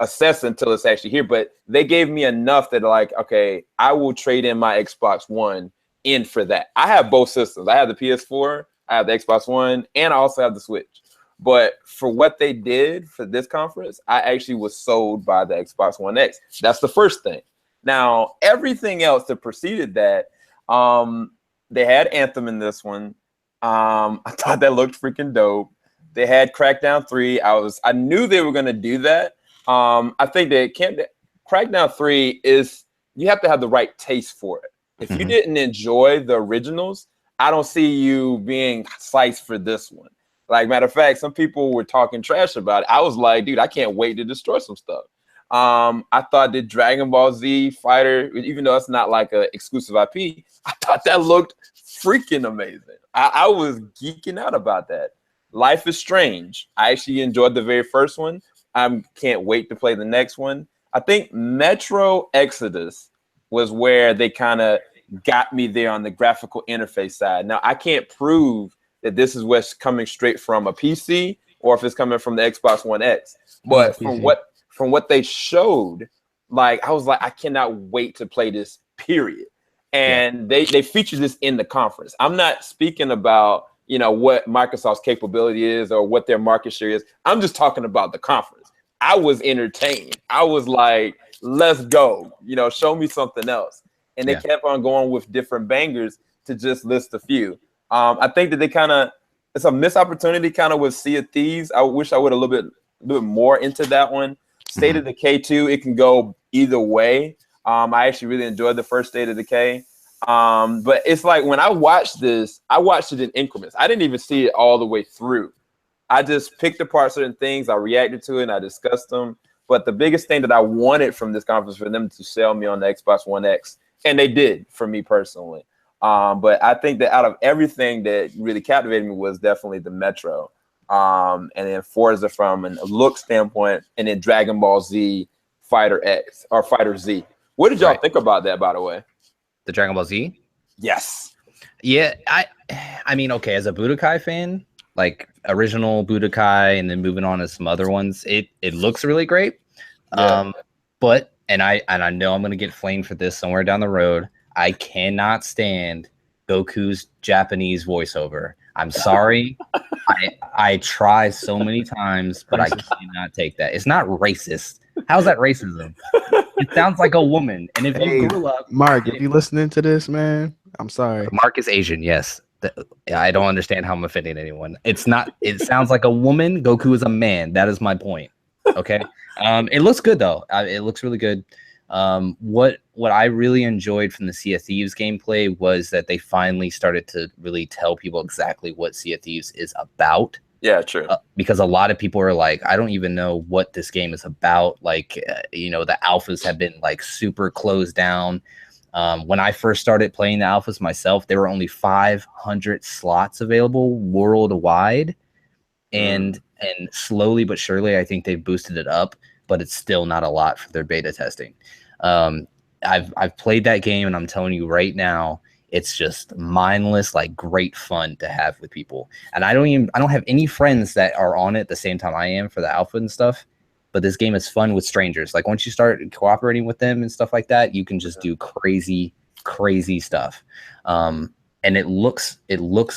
assess until it's actually here, but they gave me enough that like, okay, I will trade in my Xbox One in for that. I have both systems. I have the PS4, I have the Xbox One, and I also have the Switch. But for what they did for this conference, I actually was sold by the Xbox One X. That's the first thing. Now, everything else that preceded that, they had Anthem in this one. I thought that looked freaking dope. They had Crackdown 3. I knew they were going to do that. I think Crackdown 3 is, you have to have the right taste for it. If you didn't enjoy the originals, I don't see you being sliced for this one. Like, matter of fact, some people were talking trash about it. I was like, dude, I can't wait to destroy some stuff. I thought the Dragon Ball Z Fighter, even though it's not like an exclusive IP, I thought that looked freaking amazing. I was geeking out about that. Life is Strange. I actually enjoyed the very first one. I can't wait to play the next one. I think Metro Exodus was where they kind of got me there on the graphical interface side. Now, I can't prove that this is what's coming straight from a PC or if it's coming from the Xbox One X. But from what they showed, like I was like, I cannot wait to play this, period. And they featured this in the conference. I'm not speaking about, what Microsoft's capability is or what their market share is. I'm just talking about the conference. I was entertained. I was like, let's go, show me something else. And they kept on going with different bangers to just list a few. I think that it's a missed opportunity kind of with Sea of Thieves. I wish I would a little bit more into that one. State of Decay 2, it can go either way. I actually really enjoyed the first State of Decay. But it's like when I watched this, I watched it in increments. I didn't even see it all the way through. I just picked apart certain things. I reacted to it and I discussed them. But the biggest thing that I wanted from this conference for them to sell me on the Xbox One X, and they did for me personally. But I think that out of everything that really captivated me was definitely the Metro. And then Forza from a look standpoint, and then Dragon Ball Z Fighter X or Fighter Z. What did y'all think about that, by the way? The Dragon Ball Z? Yes. Yeah, I mean, okay, as a Budokai fan, like original Budokai and then moving on to some other ones, it looks really great. Yeah. But I know I'm gonna get flamed for this somewhere down the road. I cannot stand Goku's Japanese voiceover. I'm sorry. I try so many times, but I cannot take that. It's not racist. How's that racism? It sounds like a woman. And if you Hey, grew up, Mark, if you listening to this, man, I'm sorry. Mark is Asian, yes. I don't understand how I'm offending anyone. It's not. It sounds like a woman. Goku is a man. That is my point. Okay. It looks good though. It looks really good. What I really enjoyed from the Sea of Thieves gameplay was that they finally started to really tell people exactly what Sea of Thieves is about. Yeah, true. Because a lot of people are like, I don't even know what this game is about. Like, the alphas have been like super closed down. When I first started playing the alphas myself, there were only 500 slots available worldwide, and slowly but surely, I think they've boosted it up, but it's still not a lot for their beta testing. I've played that game, and I'm telling you right now, it's just mindless, like great fun to have with people. And I don't have any friends that are on it at the same time I am for the alpha and stuff. But this game is fun with strangers. Like once you start cooperating with them and stuff like that, you can just do crazy stuff. And it looks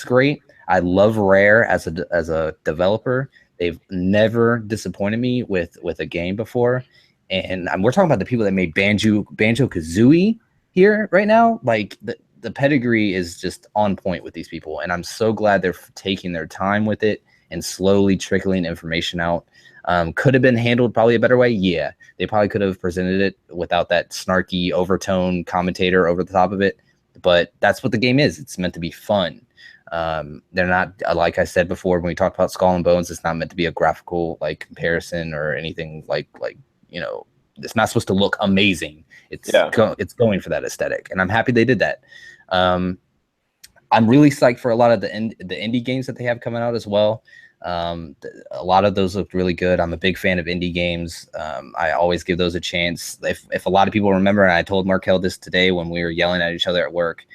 great. I love Rare as a developer. They've never disappointed me with a game before. And we're talking about the people that made Banjo-Kazooie here right now. Like the pedigree is just on point with these people, and I'm so glad they're taking their time with it and slowly trickling information out. Could have been handled probably a better way. Yeah, they probably could have presented it without that snarky overtone commentator over the top of it. But that's what the game is. It's meant to be fun. They're not, like I said before when we talked about Skull and Bones, it's not meant to be a graphical like comparison or anything like it's not supposed to look amazing. It's going for that aesthetic, and I'm happy they did that. I'm really psyched for a lot of the indie games that they have coming out as well. A lot of those look really good. I'm a big fan of indie games. I always give those a chance. If a lot of people remember, and I told Markell this today when we were yelling at each other at work,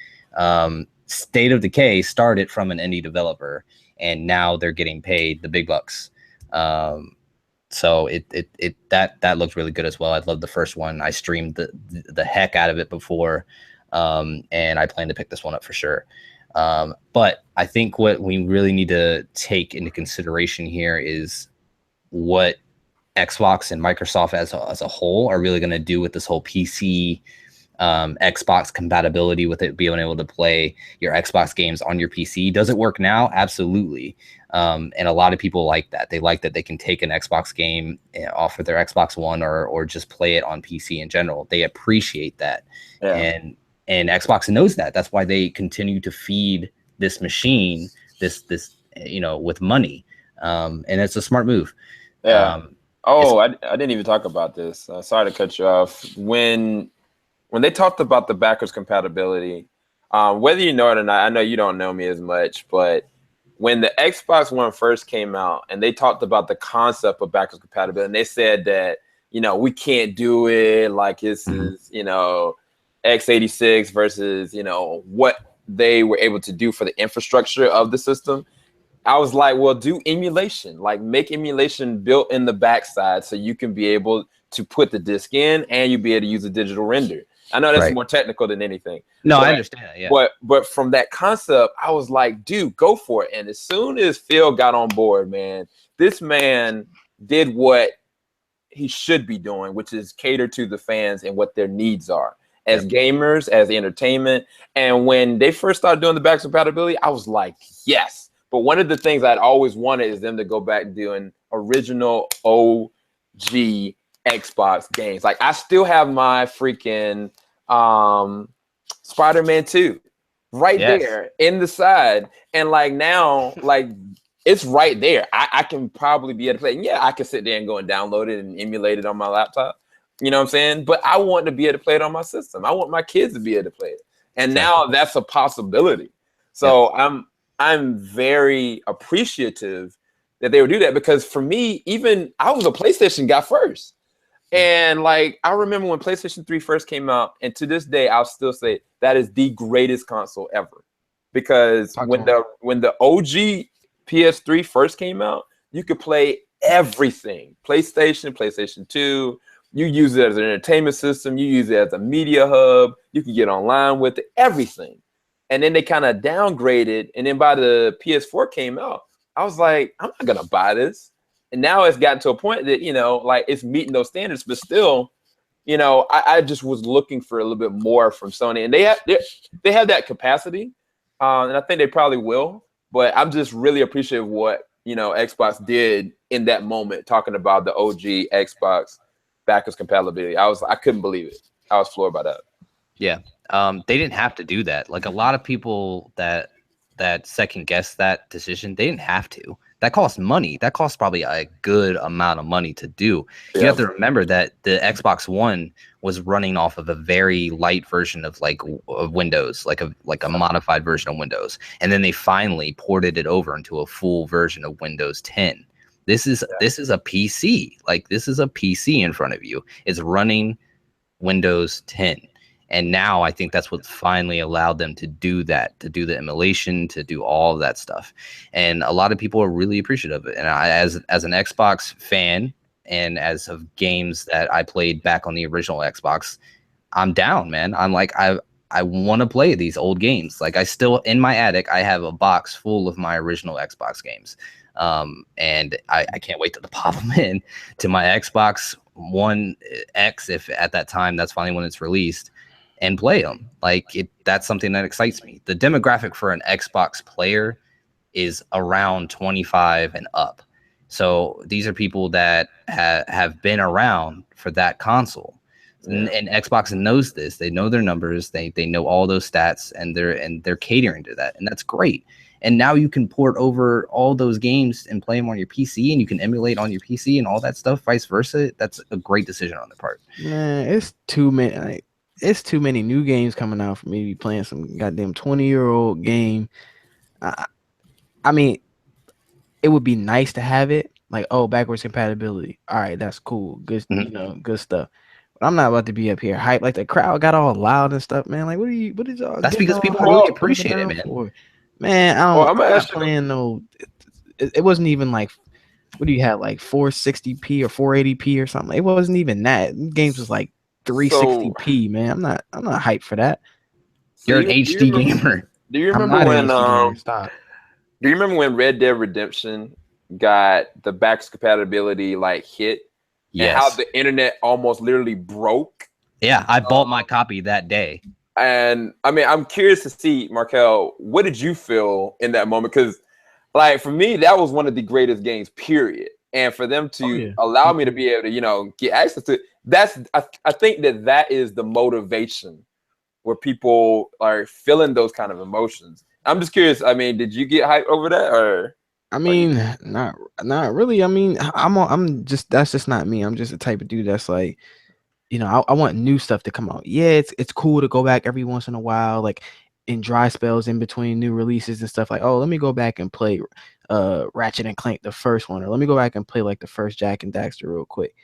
State of Decay started from an indie developer, and now they're getting paid the big bucks. So that looked really good as well. I loved the first one. I streamed the heck out of it before, and I plan to pick this one up for sure. But I think what we really need to take into consideration here is what Xbox and Microsoft as a whole are really going to do with this whole PC Xbox compatibility, with it being able to play your Xbox games on your PC. Does it work now? Absolutely. And a lot of people like that. They like that they can take an Xbox game off of their Xbox One or just play it on PC in general. They appreciate that. Yeah. And Xbox knows that. That's why they continue to feed this machine this with money. And it's a smart move. Yeah. I didn't even talk about this. Sorry to cut you off. When they talked about the backwards compatibility, whether you know it or not, I know you don't know me as much, but when the Xbox One first came out and they talked about the concept of backwards compatibility, and they said that, we can't do it, like this is, x86 versus, what they were able to do for the infrastructure of the system. I was like, well, do emulation, like make emulation built in the backside so you can be able to put the disc in and you'll be able to use a digital render. I know that's more technical than anything. No, I understand. Yeah. But from that concept, I was like, dude, go for it. And as soon as Phil got on board, man, this man did what he should be doing, which is cater to the fans and what their needs are as gamers, as entertainment. And when they first started doing the backwards compatibility, I was like, yes. But one of the things I'd always wanted is them to go back and doing original OG Xbox games. Like I still have my freaking Spider-Man 2 right there in the side, and like now, like it's right there. I can probably be able to play. And yeah, I can sit there and go and download it and emulate it on my laptop. You know what I'm saying? But I want to be able to play it on my system. I want my kids to be able to play it, and now that's a possibility. So I'm very appreciative that they would do that, because for me, even I was a PlayStation guy first. And like, I remember when PlayStation 3 first came out, and to this day, I'll still say that is the greatest console ever. Because when the OG PS3 first came out, you could play everything. PlayStation 2, you use it as an entertainment system, you use it as a media hub, you can get online with it, everything. And then they kind of downgraded, and then by the PS4 came out, I was like, I'm not gonna buy this. And now it's gotten to a point that, like it's meeting those standards, but still you know, I just was looking for a little bit more from Sony, and they have that capacity, and I think they probably will. But I'm just really appreciative of what, you know, Xbox did in that moment, talking about the OG Xbox backwards compatibility. I couldn't believe it. I was floored by that. Yeah. They didn't have to do that. Like a lot of people that second guess that decision, they didn't have to. That costs money. That costs probably a good amount of money to do. Yeah. You have to remember that the Xbox One was running off of a very light version of of Windows, like a modified version of Windows. And then they finally ported it over into a full version of Windows 10. This is a PC. Like this is a PC in front of you. It's running Windows 10. And now I think that's what finally allowed them to do that, to do the emulation, to do all of that stuff. And a lot of people are really appreciative of it. And I, as an Xbox fan and as of games that I played back on the original Xbox, I'm down, man. I'm like, I want to play these old games. Like I still, in my attic, I have a box full of my original Xbox games. And I can't wait to pop them in to my Xbox One X, if at that time, that's finally when it's released, and play them. Like that's something that excites me. The demographic for an Xbox player is around 25 and up. So these are people that have been around for that console. Yeah. And Xbox knows this. They know their numbers. They know all those stats, and they're catering to that, and that's great. And now you can port over all those games and play them on your PC, and you can emulate on your PC and all that stuff, vice versa. That's a great decision on their part. Man, it's too many. It's too many new games coming out for me to be playing some goddamn 20-year-old game. I mean, it would be nice to have it. Like, oh, backwards compatibility. All right, that's cool. Good, you know, good stuff. But I'm not about to be up here hype. Like the crowd got all loud and stuff, man. Like, what is y'all? That's because people really appreciate it, man. For? Man, I'm not playing no. It wasn't even like, what do you have, like 460p or 480p or something? It wasn't even that. Games was like 360p, man. I'm not hyped for that. You're an HD gamer. Do you remember when Do you remember when Red Dead Redemption got the backwards compatibility like hit? Yes. And how the internet almost literally broke? Yeah, I bought my copy that day. And I mean, I'm curious to see, Markell, what did you feel in that moment? Because like for me, that was one of the greatest games, period. And for them to allow me to be able to, you know, get access to it, I think that is the motivation where people are feeling those kind of emotions. I'm just curious. I mean, did you get hyped over that, or? I mean, not really. I mean, that's just not me. I'm just the type of dude that's like, you know, I want new stuff to come out. Yeah, it's cool to go back every once in a while, like in dry spells in between new releases and stuff. Like, oh, let me go back and play Ratchet and Clank, the first one, or let me go back and play like the first Jack and Daxter real quick.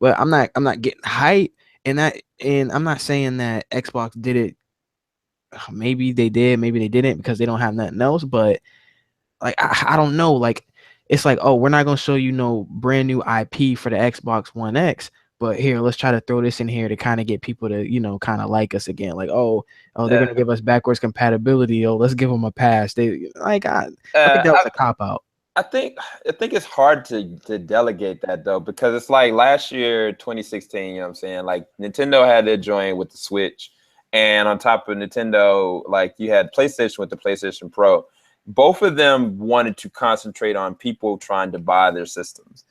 But I'm not getting hyped, and I'm not saying that Xbox did it. Maybe they did, maybe they didn't, because they don't have nothing else. But like I don't know. Like it's like, oh, we're not gonna show you no brand new IP for the Xbox One X, but here, let's try to throw this in here to kind of get people to, you know, kind of like us again. Like, oh, they're gonna give us backwards compatibility. Oh, let's give them a pass. They like I think that was a cop out. I think it's hard to delegate that though, because it's like last year, 2016. You know what I'm saying? Like Nintendo had their joint with the Switch. And on top of Nintendo, like you had PlayStation with the PlayStation Pro. Both of them wanted to concentrate on people trying to buy their systems.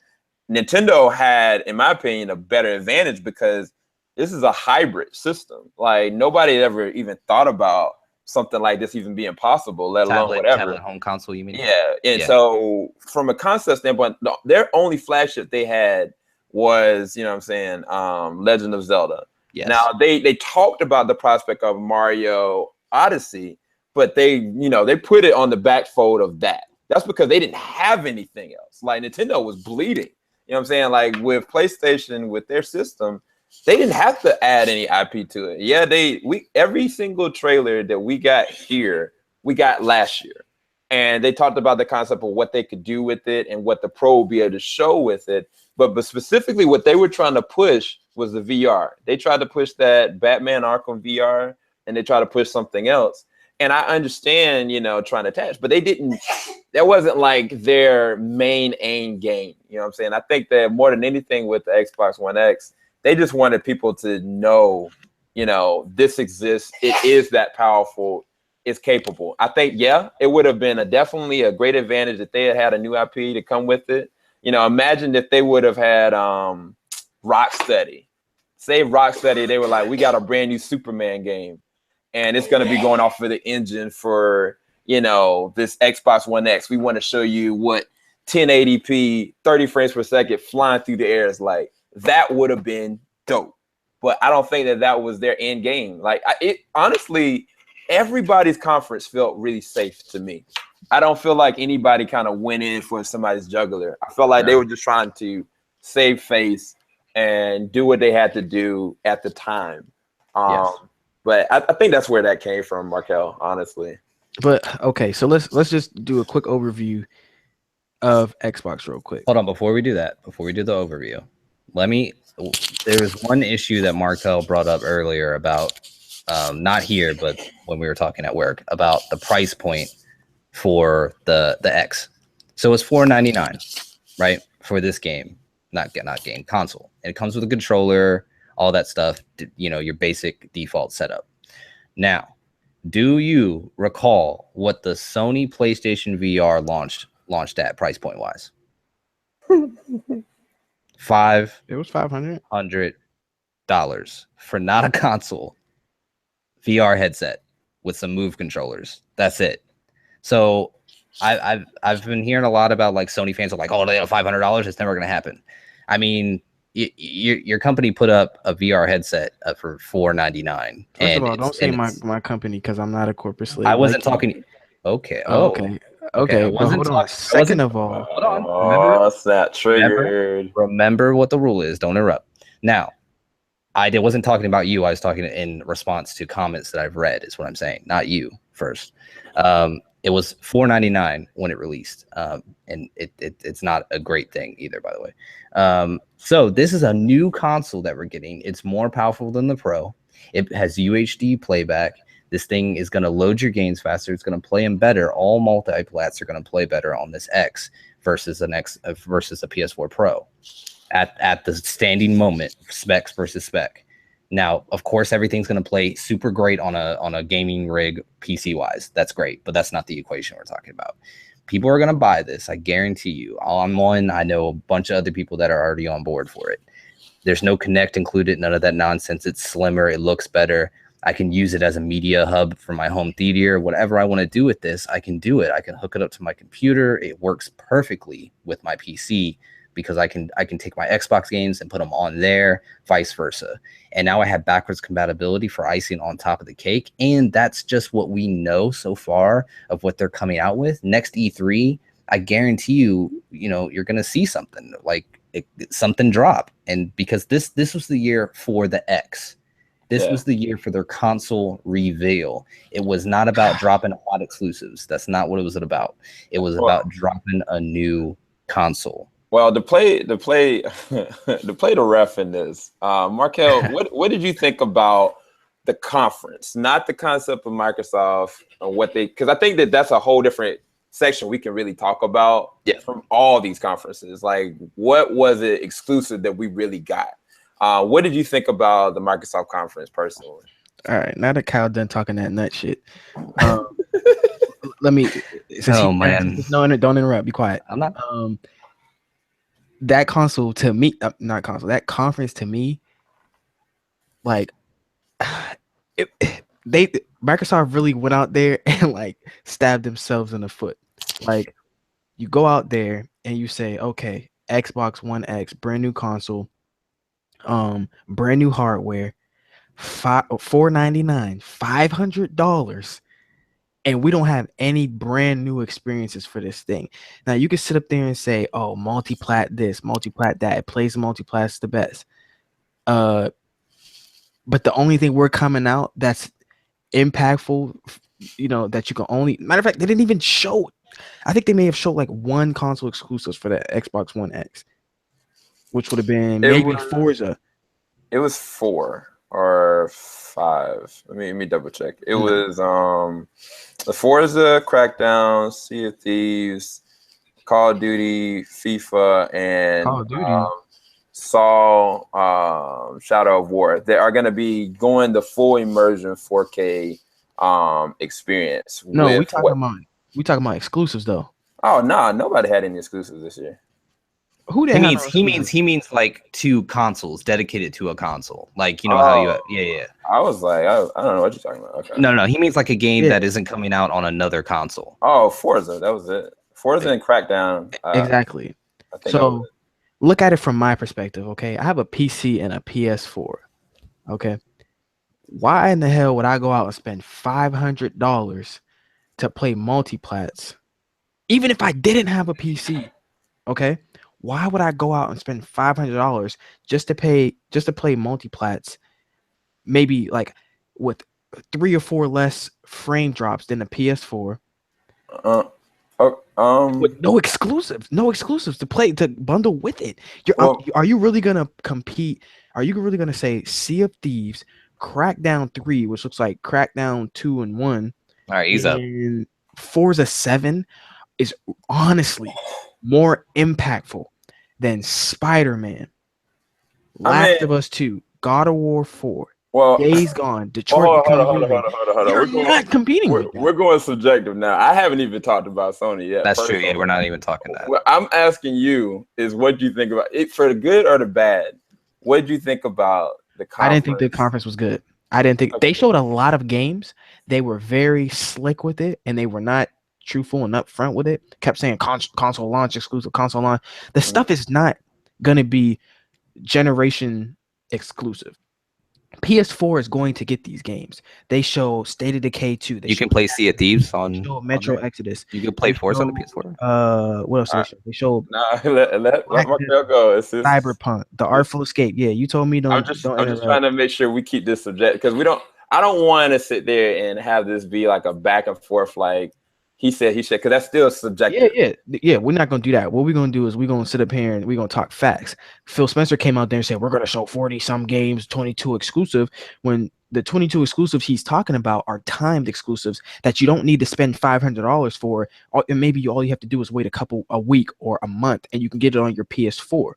Nintendo had, in my opinion, a better advantage because this is a hybrid system. Like nobody had ever even thought about something like this even being possible, let alone whatever. Tablet home console, you mean? Yeah. And so from a concept standpoint, their only flagship they had was, you know what I'm saying, Legend of Zelda. Yes. Now they talked about the prospect of Mario Odyssey, but they put it on the back fold of that. That's because they didn't have anything else. Like Nintendo was bleeding. You know what I'm saying? Like with PlayStation, with their system, they didn't have to add any IP to it. Yeah, every single trailer that we got here, we got last year. And they talked about the concept of what they could do with it and what the Pro will be able to show with it. But specifically what they were trying to push was the VR. They tried to push that Batman Arkham VR, and they tried to push something else. And I understand, you know, trying to attach, but that wasn't like their main aim game. You know what I'm saying? I think that more than anything with the Xbox One X, They just wanted people to know, you know, this exists. It is that powerful. It's capable. I think, yeah, it would have been definitely a great advantage if they had a new IP to come with it. You know, imagine if they would have had Rocksteady. Say Rocksteady, they were like, we got a brand new Superman game, and it's going to be going off of the engine for, you know, this Xbox One X. We want to show you what 1080p, 30 frames per second flying through the air is like. That would have been dope. But I don't think that was their end game. Like, honestly, everybody's conference felt really safe to me. I don't feel like anybody kind of went in for somebody's jugular. I felt like they were just trying to save face and do what they had to do at the time. But I think that's where that came from, Markell, honestly. But okay, so let's just do a quick overview of Xbox real quick. Hold on, before we do the overview, there's one issue that Markell brought up earlier about not here, but when we were talking at work about the price point for the X. So it's $499, right, for this game, not game, console, and it comes with a controller, all that stuff, you know, your basic default setup. Now, do you recall what the Sony PlayStation VR launched at price point wise? It was $500 for not a console, VR headset with some Move controllers. That's it. So I've been hearing a lot about like Sony fans are like, oh, they have $500. It's never going to happen. I mean, your company put up a VR headset for $499. First of all, don't say my company because I'm not a corporate slave. I wasn't talking. Okay. Okay. But hold on. Second of all, hold on. Remember, that's not triggered. Remember what the rule is. Don't interrupt. Now, I wasn't talking about you. I was talking in response to comments that I've read. Is what I'm saying. Not you first. It was $499 when it released, and it's not a great thing either, by the way. So this is a new console that we're getting. It's more powerful than the Pro. It has UHD playback. This thing is going to load your games faster. It's going to play them better. All multi-plats are going to play better on this X versus a PS4 Pro. At the standing moment, specs versus spec. Now, of course, everything's going to play super great on a gaming rig PC wise. That's great, but that's not the equation we're talking about. People are going to buy this. I guarantee you. I'm one. I know a bunch of other people that are already on board for it. There's no Connect included. None of that nonsense. It's slimmer. It looks better. I can use it as a media hub for my home theater. Whatever I want to do with this, I can do it. I can hook it up to my computer. It works perfectly with my PC because I can take my Xbox games and put them on there, vice versa. And now I have backwards compatibility for icing on top of the cake. And that's just what we know so far of what they're coming out with. Next E3, I guarantee you, you're going to see something like something drop. And because this was the year for the X. This was the year for their console reveal. It was not about dropping hot exclusives. That's not what it was about. It was about dropping a new console. Well, to play the ref in this, Markell, what did you think about the conference? Not the concept of Microsoft and because I think that's a whole different section we can really talk about from all these conferences. Like, what was it exclusive that we really got? What did you think about the Microsoft conference personally? All right, now that Kyle done talking that nut shit, let me. Man, no, don't interrupt. Be quiet. I'm not. That console to me, not console. That conference to me, like, Microsoft really went out there and like stabbed themselves in the foot. Like, you go out there and you say, okay, Xbox One X, brand new console, brand new hardware, $499, $500. And we don't have any brand new experiences for this thing. Now, you can sit up there and say, oh, multi-plat this, multi-plat that. It plays multi-plat's the best. But the only thing we're coming out that's impactful, that you can only... Matter of fact, they didn't even show... I think they may have showed like one console exclusives for the Xbox One X, which would have been maybe Forza. It was 4 or 5. Let me double check. It was the Forza, Crackdown, Sea of Thieves, Call of Duty, FIFA, and Call of Duty. saw Shadow of War, they are going to be going the full immersion 4K experience. No, with we talking about exclusives though. Oh no, nobody had any exclusives this year. Who he means like 2 consoles dedicated to a console. Like, you know how you I was like, I don't know what you're talking about. Okay. No, he means like a game that isn't coming out on another console. Oh, Forza, that was it. Forza and Crackdown. Exactly. I think so look at it from my perspective, okay? I have a PC and a PS4. Okay. Why in the hell would I go out and spend $500 to play multiplats? Even if I didn't have a PC, okay? Why would I go out and spend $500 just to play multiplats? Maybe like with 3 or 4 less frame drops than the PS4. With no exclusives to play, to bundle with it. Are you really gonna compete? Are you really gonna say Sea of Thieves, Crackdown 3, which looks like Crackdown 2 and 1, all right, ease up, Forza 7 is honestly more impactful than Spider-Man, Last of Us 2, God of War 4, Days Gone, Detroit Become Human. You're not competing with that. We're going subjective now. I haven't even talked about Sony yet. That's true. Yeah, we're not even talking that. What I'm asking you is, what do you think about it, for the good or the bad? What did you think about the conference? I didn't think the conference was good. I didn't think they showed a lot of games. They were very slick with it, and they were not truthful and upfront with it. Kept saying console launch exclusive, console launch. The stuff is not going to be generation exclusive. PS4 is going to get these games. They show State of Decay 2. You can play Sea of Thieves on Metro Exodus. You can play Forza on the PS4. What else? They show let Markell go. Cyberpunk, The Artful Escape. Yeah, you told me don't. I'm just trying to make sure we keep this subject, because I don't want to sit there and have this be like a back and forth, like he said, because that's still subjective. Yeah. We're not gonna do that. What we're gonna do is we're gonna sit up here and we're gonna talk facts. Phil Spencer came out there and said we're gonna show 40 some games, 22 exclusive. When the 22 exclusives he's talking about are timed exclusives that you don't need to spend $500 for, and maybe all you have to do is wait a week or a month, and you can get it on your PS4.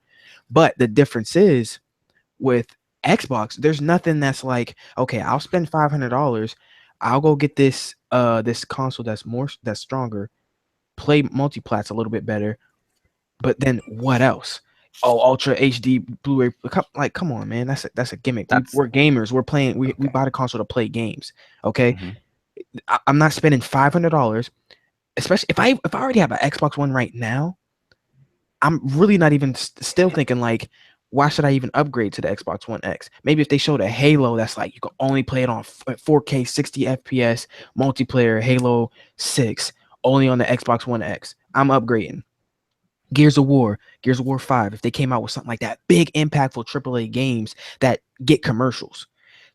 But the difference is with Xbox, there's nothing that's like, okay, I'll spend $500. I'll go get this console that's stronger, play multiplats a little bit better, but then what else? Oh, Ultra HD Blu-ray. Like, come on, man. That's a gimmick. We're gamers. We're playing. We bought a console to play games. Okay, I'm not spending $500, especially if I already have an Xbox One right now. I'm really not even still thinking like, why should I even upgrade to the Xbox One X? Maybe if they showed a Halo that's like you can only play it on 4K 60 FPS multiplayer, Halo 6 only on the Xbox One X, I'm upgrading. Gears of War 5, if they came out with something like that, big impactful AAA games that get commercials.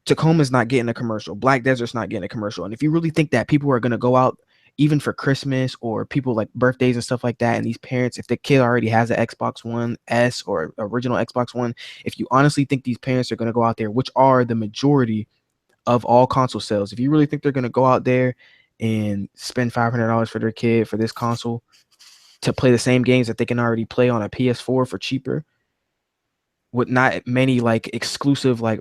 Tacoma's not getting a commercial. Black Desert's not getting a commercial. And if you really think that people are going to go out even for Christmas or people like birthdays and stuff like that, and these parents, if the kid already has an Xbox One S or original Xbox One, if you honestly think these parents are going to go out there, which are the majority of all console sales, if you really think they're going to go out there and spend $500 for their kid for this console to play the same games that they can already play on a PS4 for cheaper, with not many like exclusive like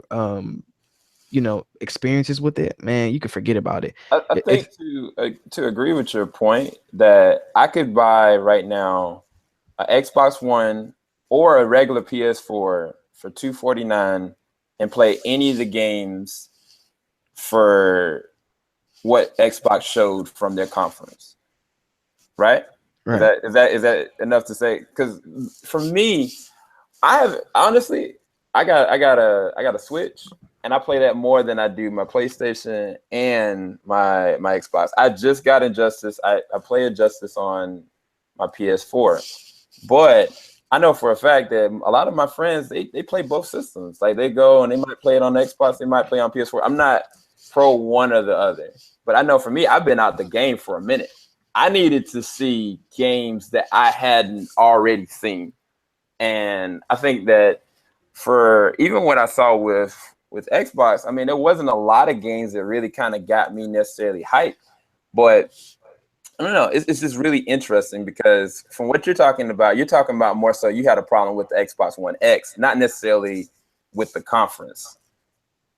experiences with it, man, you can forget about it. I think to agree with your point, that I could buy right now an Xbox One or a regular PS4 for $249 and play any of the games for what Xbox showed from their conference, right? Is that enough to say? Because for me, I got a Switch, and I play that more than I do my PlayStation and my Xbox. I just got Injustice. I play Injustice on my PS4, but I know for a fact that a lot of my friends they play both systems. Like they go and they might play it on Xbox, they might play on PS4. I'm not pro one or the other, but I know for me, I've been out the game for a minute. I needed to see games that I hadn't already seen. And I think that for even what I saw with Xbox, I mean, there wasn't a lot of games that really kind of got me necessarily hyped. But I don't know. It's just really interesting because from what you're talking about more so you had a problem with the Xbox One X, not necessarily with the conference.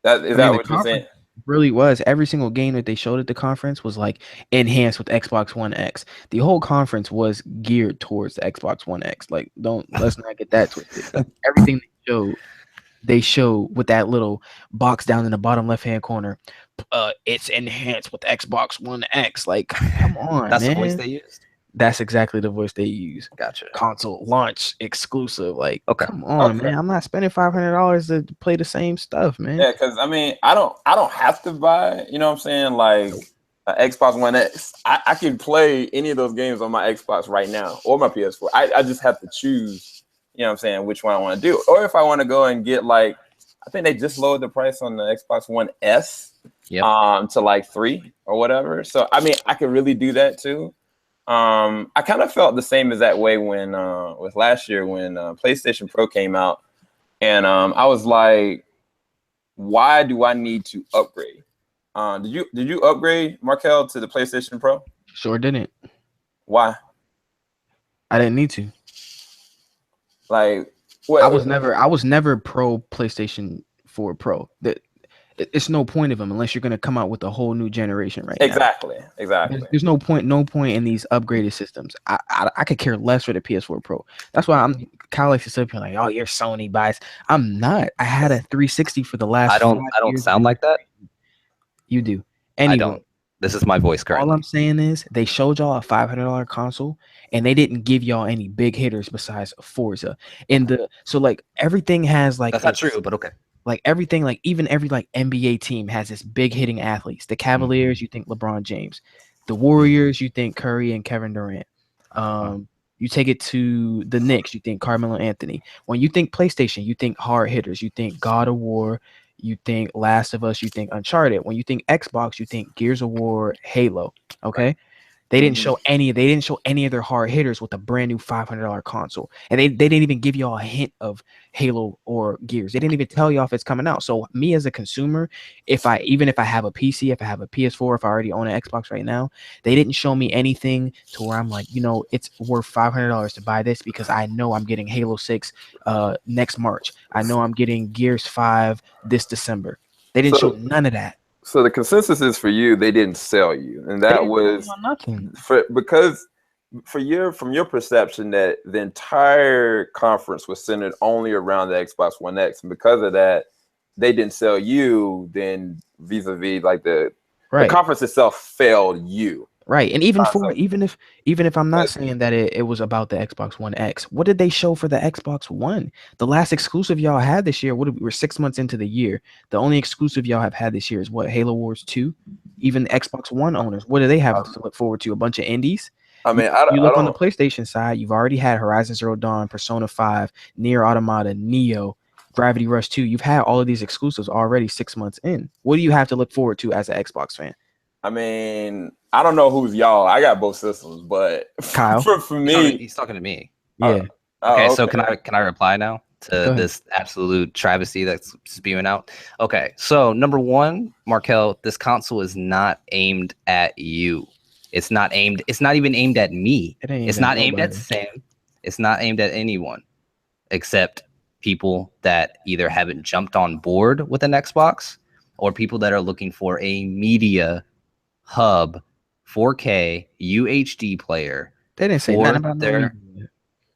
That is that what you're saying? Really was. Every single game that they showed at the conference was like enhanced with Xbox One X. The whole conference was geared towards the Xbox One X. Like, let's not get that twisted. Everything they show with that little box down in the bottom left-hand corner. It's enhanced with Xbox One X. Like, come on, That's man. the voice they used. That's exactly the voice they use. Gotcha. Console launch exclusive. Like, okay. Come on, man. I'm not spending $500 to play the same stuff, man. Yeah, because I mean, I don't have to buy. You know what I'm saying? Like Xbox One X. I can play any of those games on my Xbox right now or my PS4. I just have to choose. You know what I'm saying? Which one I want to do, or if I want to go and get like, I think they just lowered the price on the Xbox One S. Yep. To like $3 or whatever. So I mean, I could really do that too. I kind of felt the same as that way when with last year when PlayStation Pro came out, and I was like, why do I need to upgrade? Did you upgrade, Markell, to the PlayStation Pro? Sure didn't. Why? I didn't need to. Like, what? I was never pro PlayStation 4 Pro. It's no point of them unless you're going to come out with a whole new generation now. Exactly. There's no point in these upgraded systems. I could care less for the PS4 Pro. That's why Kyle likes to sit here like, oh, you're Sony biased. I'm not. I had a 360 for the last. I don't sound like that. You do. Anyway, I don't. This is my voice currently. All I'm saying is they showed y'all a $500 console and they didn't give y'all any big hitters besides Forza. So like everything has like that's not true, but okay. Like everything, like even every like NBA team has this big hitting athletes. The Cavaliers, you think LeBron James. The Warriors, you think Curry and Kevin Durant. You take it to the Knicks, you think Carmelo Anthony. When you think PlayStation, you think hard hitters. You think God of War. You think Last of Us. You think Uncharted. When you think Xbox, you think Gears of War, Halo. Okay. They didn't show any of their hard hitters with a brand new $500 console. And they didn't even give y'all a hint of Halo or Gears. They didn't even tell y'all if it's coming out. So me as a consumer, even if I have a PC, if I have a PS4, if I already own an Xbox right now, they didn't show me anything to where I'm like, it's worth $500 to buy this because I know I'm getting Halo 6 next March. I know I'm getting Gears 5 this December. They didn't show none of that. So the consensus is for you, they didn't sell you, and that was nothing. Because from your perception that the entire conference was centered only around the Xbox One X, and because of that, they didn't sell you. Then vis-a-vis like the conference itself failed you. Right. And even if I'm not saying that it was about the Xbox One X, what did they show for the Xbox One? The last exclusive y'all had this year, we're 6 months into the year. The only exclusive y'all have had this year is what? Halo Wars 2? Even Xbox One owners, what do they have to look forward to? A bunch of indies? I mean, you look on the PlayStation side, you've already had Horizon Zero Dawn, Persona 5, Nier Automata, Neo, Gravity Rush 2. You've had all of these exclusives already 6 months in. What do you have to look forward to as an Xbox fan? I mean, I don't know who's y'all. I got both systems, but Kyle, for me, he's talking to me. Yeah. Okay, so can I reply now to this absolute travesty that's spewing out? Okay, so number one, Markell, this console is not aimed at you. It's not even aimed at me. It's not aimed at Sam. It's not aimed at anyone except people that either haven't jumped on board with an Xbox or people that are looking for a media hub 4K UHD player. They didn't say nothing about their.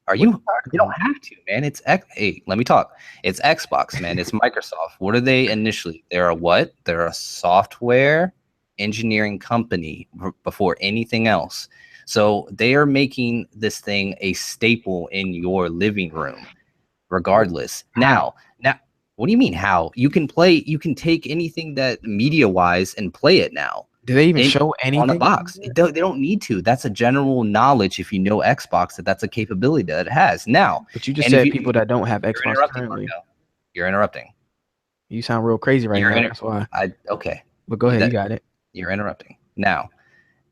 Are you? You don't have to, man. Hey, let me talk. It's Xbox, man. It's Microsoft. What are they initially? They're a what? They're a software engineering company before anything else. So they are making this thing a staple in your living room, regardless. Now, what do you mean how? You can take anything that media-wise and play it now. Do they even show anything on the box? They don't need to. That's a general knowledge if you know Xbox that's a capability that it has now. But you just said people that don't have Xbox currently. You're interrupting. You sound real crazy right now. That's why. Okay. But go ahead. You got it. You're interrupting. Now,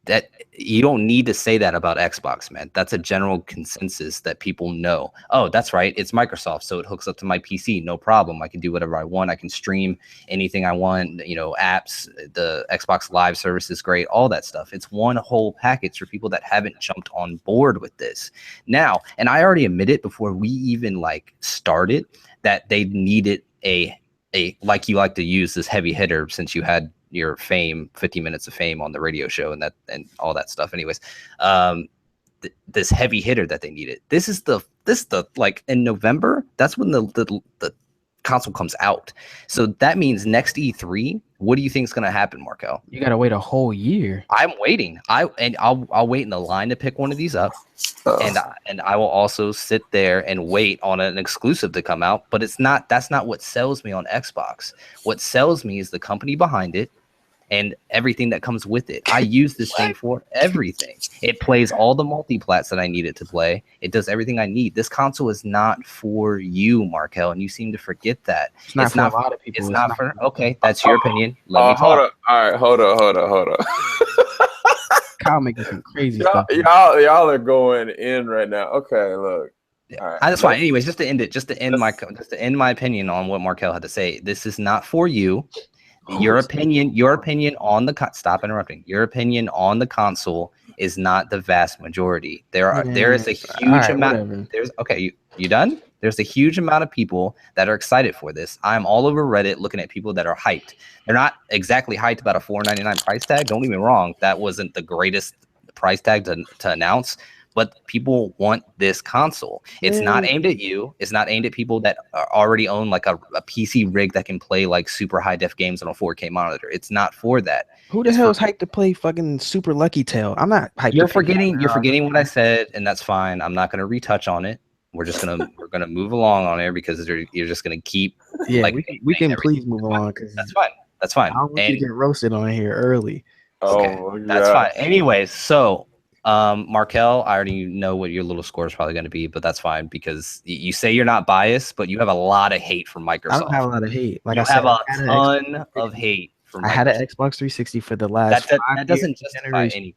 that you don't need to say that about Xbox, man. That's a general consensus that people know. Oh, that's right. It's Microsoft, so it hooks up to my PC. No problem. I can do whatever I want. I can stream anything I want. Apps, the Xbox Live service is great. All that stuff. It's one whole package for people that haven't jumped on board with this now. And I already admitted before we even started that they needed a like you like to use this heavy hitter since you had your fame, 50 minutes of fame on the radio show and all that stuff. Anyways, this heavy hitter that they needed. This is the in November. That's when the console comes out. So that means next E3. What do you think is going to happen, Markell? You got to wait a whole year. I'm waiting. I'll wait in the line to pick one of these up, and I will also sit there and wait on an exclusive to come out. But that's not what sells me on Xbox. What sells me is the company behind it and everything that comes with it. I use this thing for everything. It plays all the multiplats that I need it to play. It does everything I need. This console is not for you, Markell, and you seem to forget that. It's not for a lot of people. It's not for. Okay, that's your opinion. Let me talk. All right, hold up. Kyle making some crazy stuff. Y'all are going in right now. Okay, look. All right. That's fine. Anyways, just to end my opinion on what Markell had to say. This is not for you. Your opinion on the stop interrupting. Your opinion on the console is not the vast majority. There is a huge amount. Whatever. You done? There's a huge amount of people that are excited for this. I'm all over Reddit looking at people that are hyped. They're not exactly hyped about a $4.99 price tag. Don't get me wrong. That wasn't the greatest price tag to announce. But people want this console. It's not aimed at you. It's not aimed at people that already own a PC rig that can play super high def games on a 4K monitor. It's not for that. Who the hell is hyped to play fucking Super Lucky Tail? I'm not hyped. You're forgetting what I said, and that's fine. I'm not gonna retouch on it. We're gonna move along on there because you're just gonna keep. Yeah, we can please move along because that's fine. That's fine. I don't want you to get roasted on here early. Okay, that's fine. Anyways, so. Markell, I already know what your little score is probably going to be, but that's fine because you say you're not biased, but you have a lot of hate from Microsoft. I don't have a lot of hate. I have a ton of hate from Microsoft. I had an Xbox 360 for the last. That doesn't justify anything.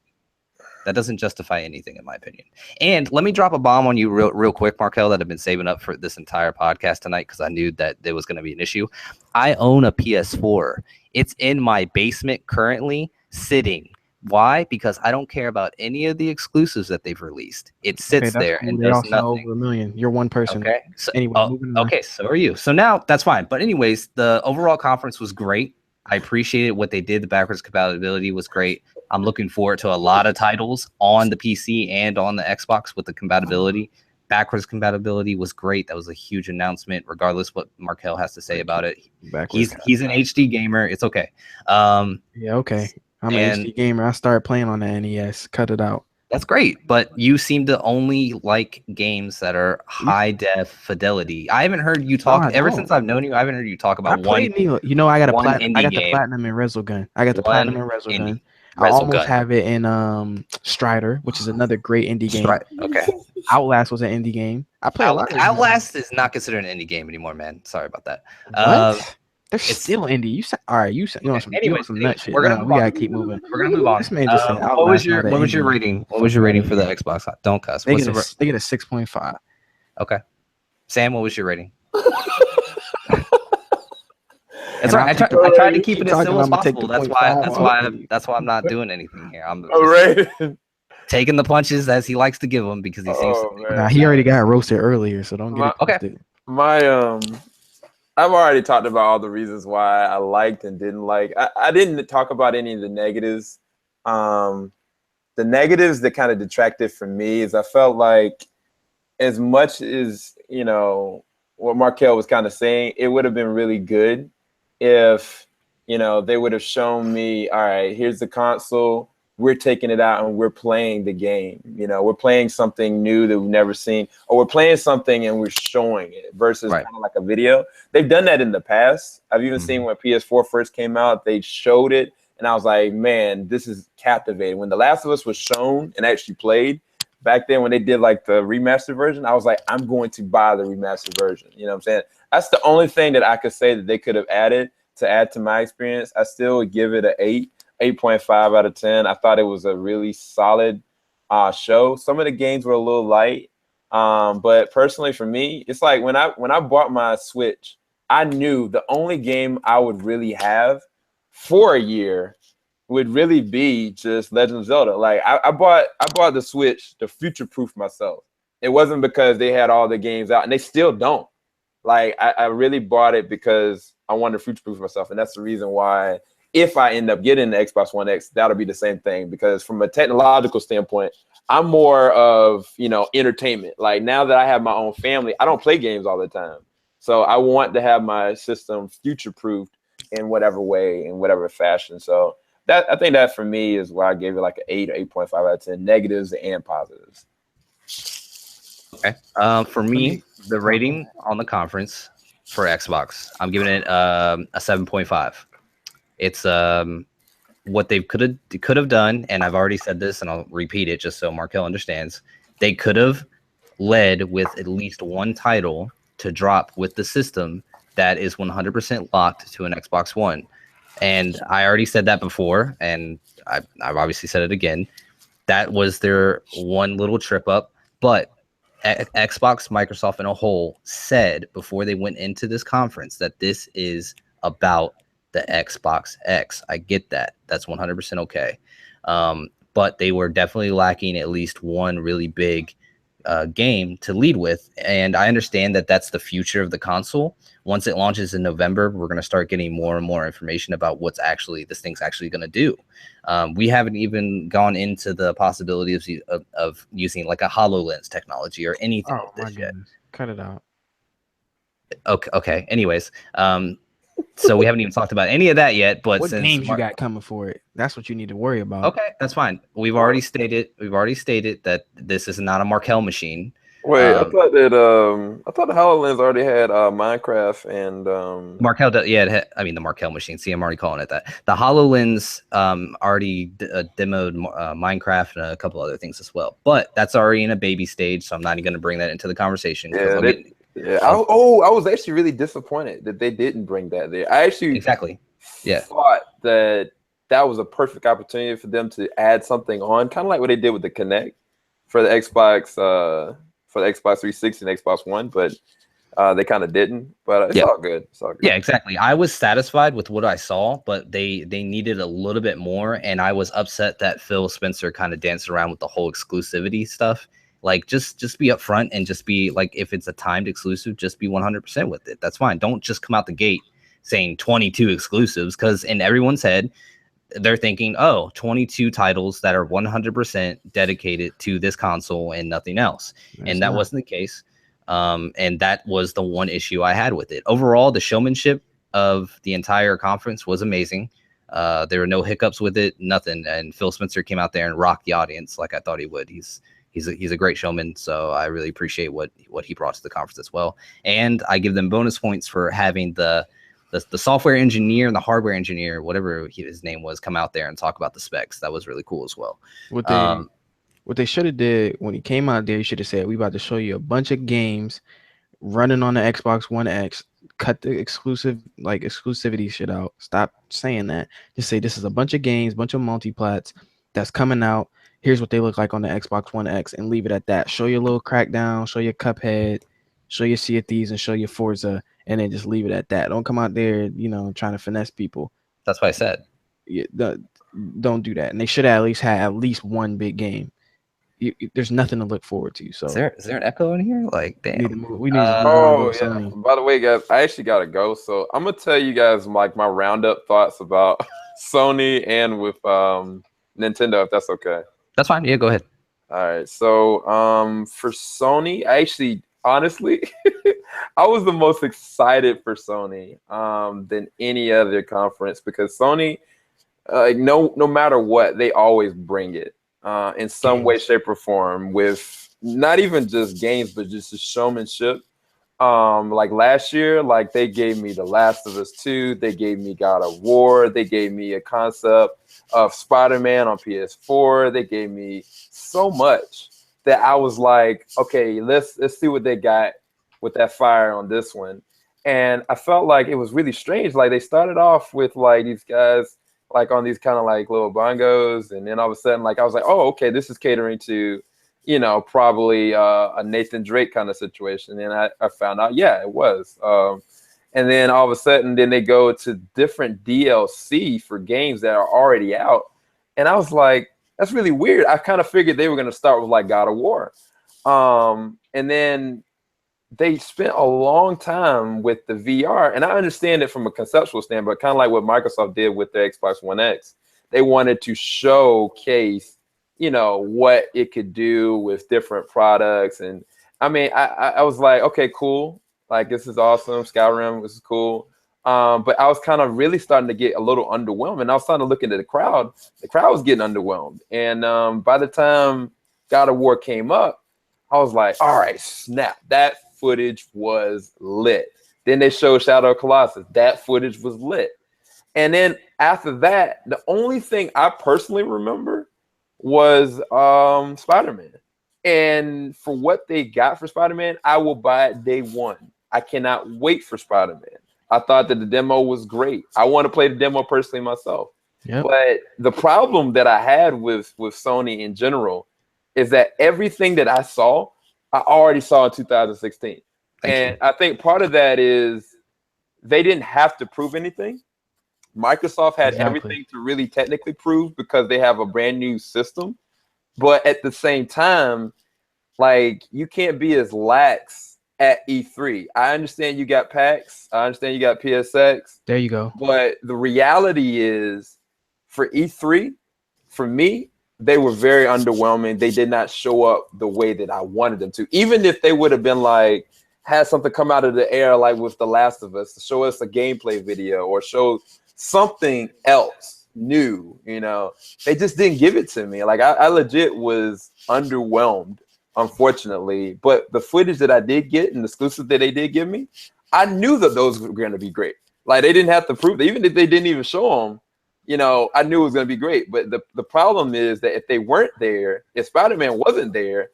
That doesn't justify anything, in my opinion. And let me drop a bomb on you real quick, Markell, that I've been saving up for this entire podcast tonight because I knew that there was going to be an issue. I own a PS4. It's in my basement currently, sitting. Why? Because I don't care about any of the exclusives that they've released. It sits there and does nothing. Over 1 million. You're one person. Okay. So, anyway, okay. So are you. So now that's fine. But anyways, the overall conference was great. I appreciated what they did. The backwards compatibility was great. I'm looking forward to a lot of titles on the PC and on the Xbox with the compatibility. Backwards compatibility was great. That was a huge announcement, regardless what Markell has to say about it. He's an HD gamer. It's okay. Yeah, okay. I'm an HD gamer. I started playing on the NES. Cut it out. That's great, but you seem to only like games that are high def fidelity. I haven't heard you talk ever since I've known you. I haven't heard you talk about one. I got the platinum in Resogun. I got the platinum in Resogun. I almost have it in Strider, which is another great indie game. Okay. Outlast was an indie game. I play a lot. Outlast is not considered an indie game anymore, man. Sorry about that. What? They're still indie. You said all right. You want some nut shit. We gotta keep moving. We're gonna move on. This man just said what was your rating? What was your rating for the Xbox? Don't cuss. They get a 6.5. Okay. Sam, what was your rating? It's all right. I tried to keep it as simple as possible. That's why I'm not doing anything here. I'm taking the punches as he likes to give them because he seems. He already got roasted earlier, so don't get it. Okay. I've already talked about all the reasons why I liked and didn't like. I didn't talk about any of the negatives. The negatives that kind of detracted from me is I felt like as much as, what Markell was kind of saying, it would have been really good if, they would have shown me, all right, here's the console. We're taking it out and we're playing the game. We're playing something new that we've never seen, or we're playing something and we're showing it versus kind of like a video. They've done that in the past. I've even seen when PS4 first came out, they showed it. And I was like, man, this is captivating. When The Last of Us was shown and actually played back then, when they did like the remastered version, I was like, I'm going to buy the remastered version. You know what I'm saying? That's the only thing that I could say that they could have added to add to my experience. I still would give it an 8. 8.5 out of 10. I thought it was a really solid show. Some of the games were a little light, but personally for me, it's like when I bought my Switch, I knew the only game I would really have for a year would really be just Legend of Zelda. Like I bought the Switch to future-proof myself. It wasn't because they had all the games out, and they still don't. Like I really bought it because I wanted to future-proof myself, and that's the reason why if I end up getting the Xbox One X, that'll be the same thing. Because from a technological standpoint, I'm more of, entertainment. Like now that I have my own family, I don't play games all the time. So I want to have my system future-proofed in whatever way, in whatever fashion. So I think that for me is why I gave it like an 8 or 8.5 out of 10, negatives and positives. Okay. For me, the rating on the conference for Xbox, I'm giving it a 7.5. It's what they could have done, and I've already said this, and I'll repeat it just so Markell understands. They could have led with at least one title to drop with the system that is 100% locked to an Xbox One. And I already said that before, and I've obviously said it again. That was their one little trip up, but Xbox, Microsoft in a whole said before they went into this conference that this is about the Xbox X. I get that. That's 100% okay. But they were definitely lacking at least one really big game to lead with. And I understand that that's the future of the console. Once it launches in November, we're going to start getting more and more information about what's actually this thing's actually going to do. We haven't even gone into the possibility of using like a HoloLens technology or anything like this yet. Cut it out. Okay. Anyways, so we haven't even talked about any of that yet. But what games you got coming for it? That's what you need to worry about. Okay, that's fine. We've already stated that this is not a Markell machine. Wait, I thought the HoloLens already had Minecraft and Markell. The Markell machine. See, I'm already calling it that. The HoloLens already demoed Minecraft and a couple other things as well. But that's already in a baby stage, so I'm not even going to bring that into the conversation. I was actually really disappointed that they didn't bring that there. I actually thought that was a perfect opportunity for them to add something on, kind of like what they did with the Kinect for the Xbox 360 and Xbox One, but they kind of didn't. But it's all good. It's all good. Yeah, exactly. I was satisfied with what I saw, but they needed a little bit more, and I was upset that Phil Spencer kind of danced around with the whole exclusivity stuff. Like, just be upfront and just be like, if it's a timed exclusive, just be 100% with it. That's fine. Don't just come out the gate saying 22 exclusives, because in everyone's head, they're thinking, 22 titles that are 100% dedicated to this console and nothing else. And that wasn't the case. And that was the one issue I had with it. Overall, the showmanship of the entire conference was amazing. There were no hiccups with it, nothing. And Phil Spencer came out there and rocked the audience like I thought he would. He's a great showman, so I really appreciate what he brought to the conference as well. And I give them bonus points for having the software engineer and the hardware engineer, whatever his name was, come out there and talk about the specs. That was really cool as well. What they should have did when he came out there, he should have said, "We about to show you a bunch of games running on the Xbox One X. Cut the exclusivity shit out. Stop saying that. Just say this is a bunch of games, bunch of multiplats that's coming out. Here's what they look like on the Xbox One X, and leave it at that. Show your little Crackdown, show your Cuphead, show your Sea of Thieves, and show your Forza, and then just leave it at that. Don't come out there, trying to finesse people." That's what I said. Yeah, don't do that. And they should have at least had at least one big game. There's nothing to look forward to. So is there an echo in here? Like, damn. We need to move on. By the way, guys, I actually gotta go. So I'm gonna tell you guys like my roundup thoughts about Sony and with Nintendo, if that's okay. That's fine. Yeah, go ahead. All right. So for Sony, I actually honestly I was the most excited for Sony than any other conference, because Sony, no matter what, they always bring it in some way, shape, or form, with not even just games, but just the showmanship. Like last year, like they gave me The Last of Us 2, they gave me God of War, they gave me a concept of Spider-Man on PS4, they gave me so much that I was like, okay, let's see what they got with that fire on this one. And I felt like it was really strange. Like they started off with like these guys like on these kind of like little bongos, and then all of a sudden, like I was like, oh, okay, this is catering to, probably a Nathan Drake kind of situation. And I found out, yeah, it was. And then all of a sudden, then they go to different DLC for games that are already out, and I was like, that's really weird. I kind of figured they were going to start with like God of War, and then they spent a long time with the VR, and I understand it from a conceptual standpoint, kind of like what Microsoft did with their Xbox One X. They wanted to showcase, what it could do with different products. And I mean, I was like, okay, cool. Like, this is awesome. Skyrim, this is cool. But I was kind of really starting to get a little underwhelmed, and I was starting to look into the crowd. The crowd was getting underwhelmed. And by the time God of War came up, I was like, all right, snap. That footage was lit. Then they showed Shadow of Colossus. That footage was lit. And then after that, the only thing I personally remember was Spider-Man. And for what they got for Spider-Man, I will buy it day one. I cannot wait for Spider-Man. I thought that the demo was great. I want to play the demo personally myself. Yep. But the problem that I had with Sony in general is that everything that I saw, I already saw in 2016. I think part of that is they didn't have to prove anything. Microsoft had everything to really technically prove because they have a brand new system. But at the same time, like, you can't be as lax at E3. I understand you got PAX. I understand you got PSX. There you go. But the reality is, for E3, for me, they were very underwhelming. They did not show up the way that I wanted them to. Even if they would have been like, had something come out of the air, like with The Last of Us, to show us a gameplay video or show something else new, they just didn't give it to me. Like, I legit was underwhelmed, unfortunately. But the footage that I did get and the exclusive that they did give me, I knew that those were going to be great. Like, they didn't have to prove it. Even if they didn't even show them, I knew it was going to be great. But the problem is that if they weren't there, if Spider-Man wasn't there,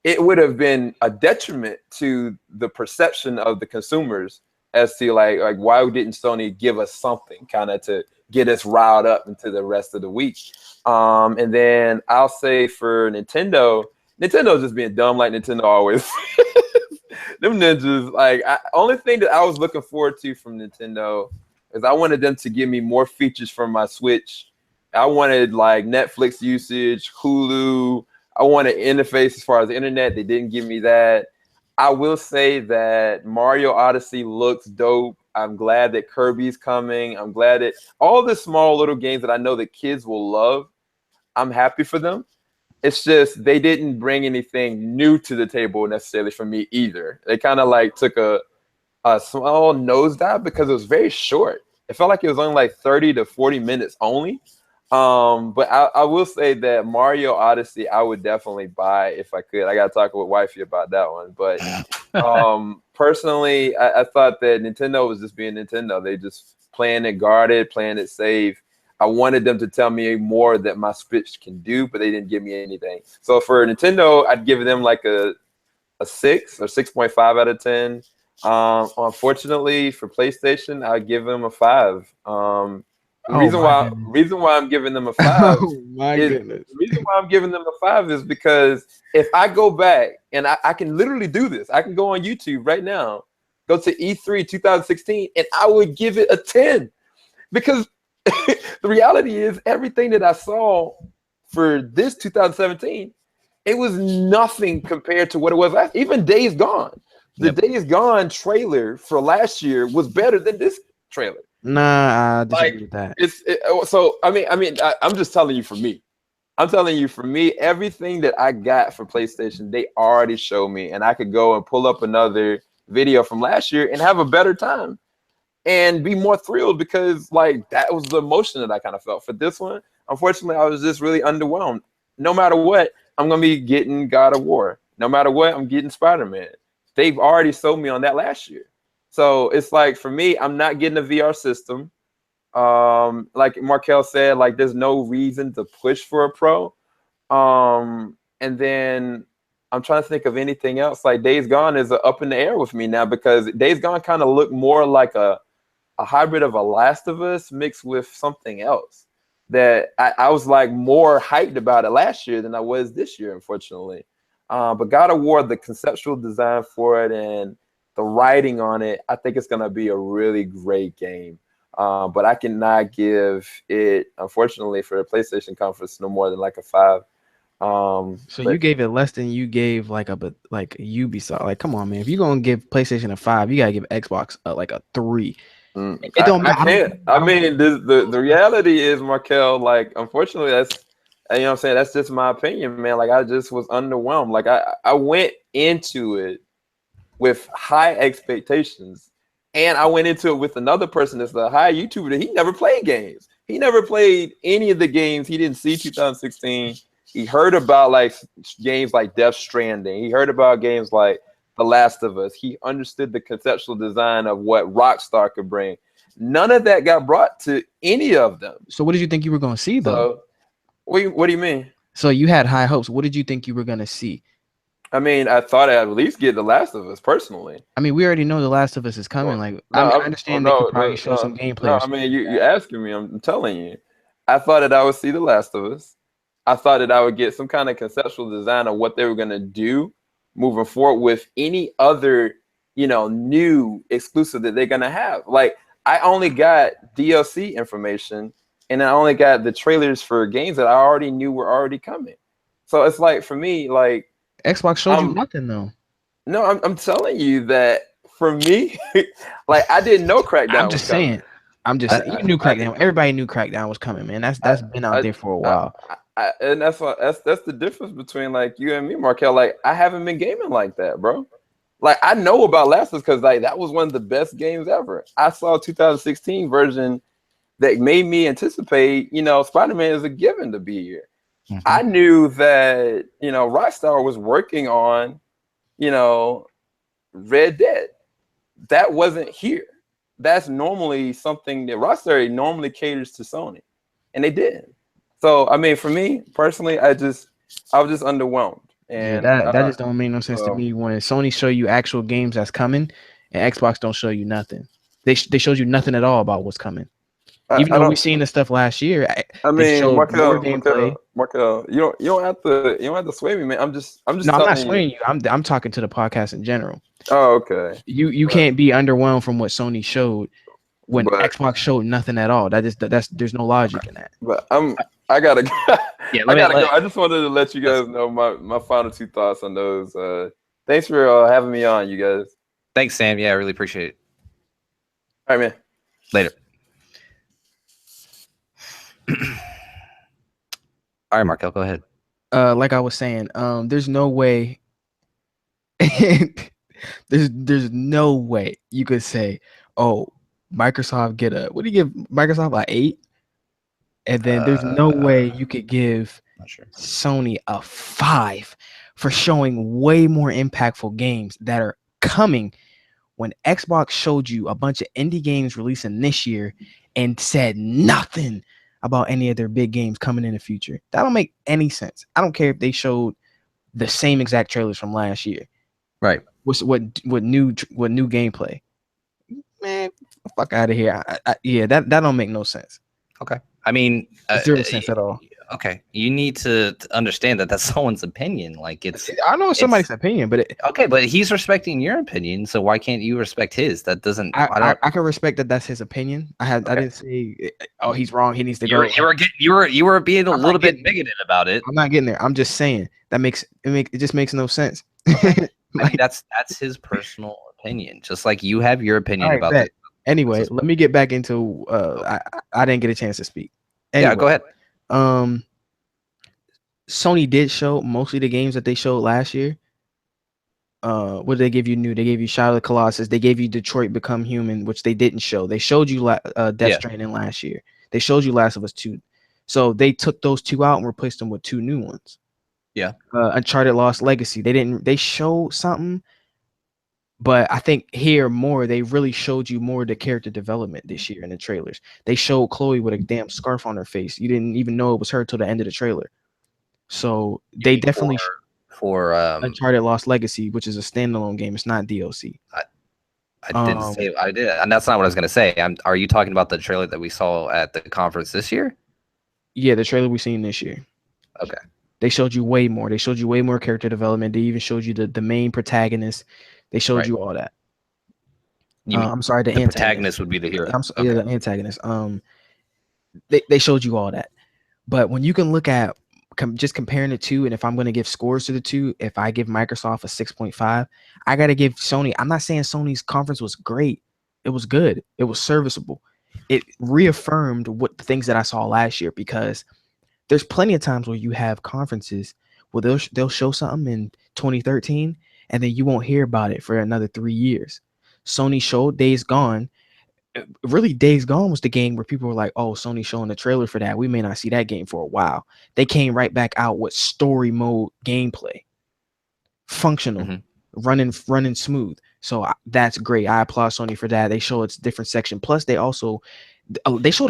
it would have been a detriment to the perception of the consumers as to like why didn't Sony give us something kind of to get us riled up into the rest of the week. And then I'll say for Nintendo's just being dumb like Nintendo always. Them ninjas, like, only thing that I was looking forward to from Nintendo is I wanted them to give me more features from my Switch. I wanted like Netflix usage, Hulu. I wanted interface as far as the internet. They didn't give me that. I will say that Mario Odyssey looks dope. I'm glad that Kirby's coming. I'm glad that all the small little games that I know that kids will love, I'm happy for them. It's just they didn't bring anything new to the table necessarily for me either. They kind of like took a small nosedive because it was very short. It felt like it was only like 30 to 40 minutes only. But I will say that Mario Odyssey, I would definitely buy if I could. I got to talk with wifey about that one. But personally, I thought that Nintendo was just being Nintendo. They just playing it guarded, playing it safe. I wanted them to tell me more that my Switch can do, but they didn't give me anything. So for Nintendo, I'd give them like a 6 or 6.5 out of 10. Unfortunately, for PlayStation, I'd give them a 5. Reason why I'm giving them a 5 the reason why I'm giving them a 5 is because if I go back and I can literally do this, I can go on YouTube right now, go to E3 2016, and I would give it a 10 because the reality is everything that I saw for this 2017, it was nothing compared to what it was last. Even Days Gone, the Days Gone trailer for last year was better than this trailer. Nah, I disagree with that. So I'm just telling you for me. I'm telling you for me, everything that I got for PlayStation, they already showed me, and I could go and pull up another video from last year and have a better time and be more thrilled because like that was the emotion that I kind of felt. For this one, unfortunately, I was just really underwhelmed. No matter what, I'm gonna be getting God of War. No matter what, I'm getting Spider-Man. They've already sold me on that last year. So it's like, for me, I'm not getting a VR system. Like Markell said, like there's no reason to push for a Pro. And then I'm trying to think of anything else. Like Days Gone is up in the air with me now because Days Gone kind of looked more like a a hybrid of a Last of Us mixed with something else that I was like more hyped about it last year than I was this year, unfortunately. But God of War, the conceptual design for it and the writing on it, I think it's going to be a really great game. But I cannot give it, unfortunately, for the PlayStation conference, no more than like a 5. So you gave it less than you gave like Ubisoft. Like, come on, man. If you're gonna give PlayStation a 5, you gotta give Xbox like a 3. It don't matter. I can't. I mean, the reality is, Markell, like, unfortunately, that's, you know what I'm saying, that's just my opinion, man. Like, I just was underwhelmed. Like, I went into it with high expectations, and I went into it with another person that's a high YouTuber that he never played games. He never played any of the games. He didn't see 2016. He heard about like games like Death Stranding. He heard about games like The Last of Us. He understood the conceptual design of what Rockstar could bring. None of that got brought to any of them. So what did you think you were going to see, though? So, what do you mean? So you had high hopes. What did you think you were going to see? I mean, I thought I'd at least get The Last of Us, personally. I mean, we already know The Last of Us is coming. Like, I understand they could probably show some gameplay. No, I mean, you're asking me. I'm telling you. I thought that I would see The Last of Us. I thought that I would get some kind of conceptual design of what they were going to do moving forward with any other, new exclusive that they're going to have. Like, I only got DLC information, and I only got the trailers for games that I already knew were already coming. So it's like, for me, like, Xbox showed you nothing, though. No, I'm telling you that for me, like, I didn't know Crackdown. I'm just saying. You knew Crackdown. Everybody knew Crackdown was coming, man. That's been out there for a while. And that's the difference between like you and me, Markell. Like, I haven't been gaming like that, bro. Like, I know about Last of Us because like that was one of the best games ever. I saw a 2016 version that made me anticipate, Spider-Man is a given to be here. Mm-hmm. I knew that, Rockstar was working on, Red Dead. That wasn't here. That's normally something that Rockstar normally caters to Sony, and they didn't. So, I mean, for me personally, I was just underwhelmed. And that just don't make no sense to me when Sony show you actual games that's coming, and Xbox don't show you nothing. They showed you nothing at all about what's coming. Even though we seen the stuff last year, I mean, Markell, you don't have to sway me, man. I'm just. No, I'm not swaying you. I'm talking to the podcast in general. Oh, okay. You can't be underwhelmed from what Sony showed when Xbox showed nothing at all. There's no logic in that. But I gotta go. Yeah, I gotta go. I just wanted to let you guys know my final 2 thoughts on those. Thanks for having me on, you guys. Thanks, Sam. Yeah, I really appreciate it. All right, man. Later. All right, Markell, go ahead. Like I was saying, there's no way there's no way you could say, oh, Microsoft get a, what do you give Microsoft, 8? And then there's no way you could give Sony a 5 for showing way more impactful games that are coming when Xbox showed you a bunch of indie games releasing this year and said nothing about any of their big games coming in the future. That don't make any sense. I don't care if they showed the same exact trailers from last year. Right. What new gameplay? Man, fuck out of here. That don't make no sense. Okay. I mean, 0 sense at all. Okay, you need to understand that that's someone's opinion. Like, I know it's somebody's opinion, but but he's respecting your opinion, so why can't you respect his? That doesn't. I can respect that. That's his opinion. I didn't say, oh, he's wrong. He needs to go. You were being a little bit bigoted about it. I'm not getting there. I'm just saying it just makes no sense. I mean, that's his personal opinion. Just like you have your opinion about that. Anyway, let me get back into. I didn't get a chance to speak. Anyway, yeah, go ahead. Sony did show mostly the games that they showed last year. What did they give you new? They gave you Shadow of the Colossus. They gave you Detroit Become Human, which they didn't show. They showed you Death Stranding last year. They showed you Last of Us 2. So they took those 2 out and replaced them with 2 new ones. Yeah. Uncharted Lost Legacy. They showed something, but I think here more they really showed you more of the character development this year in the trailers. They showed Chloe with a damn scarf on her face. You didn't even know it was her till the end of the trailer. So they definitely for Uncharted Lost Legacy, which is a standalone game. It's not DLC. I didn't say I did, and that's not what I was gonna say. Are you talking about the trailer that we saw at the conference this year? Yeah, the trailer we've seen this year. Okay. They showed you way more. They showed you way more character development. They even showed you the main protagonist. They showed you all that. I'm sorry, the protagonist would be the hero. Yeah, the antagonist. They showed you all that. But when you can look at just comparing the two, and if I'm going to give scores to the two, if I give Microsoft a 6.5, I got to give Sony. I'm not saying Sony's conference was great. It was good. It was serviceable. It reaffirmed what the things that I saw last year, because there's plenty of times where you have conferences where they'll show something in 2013 and then you won't hear about it for another 3 years. Sony showed Days Gone. Really, Days Gone was the game where people were like, oh, Sony's showing the trailer for that. We may not see that game for a while. They came right back out with story mode gameplay. Functional, running smooth. So that's great. I applaud Sony for that. They show its different section. Plus, they showed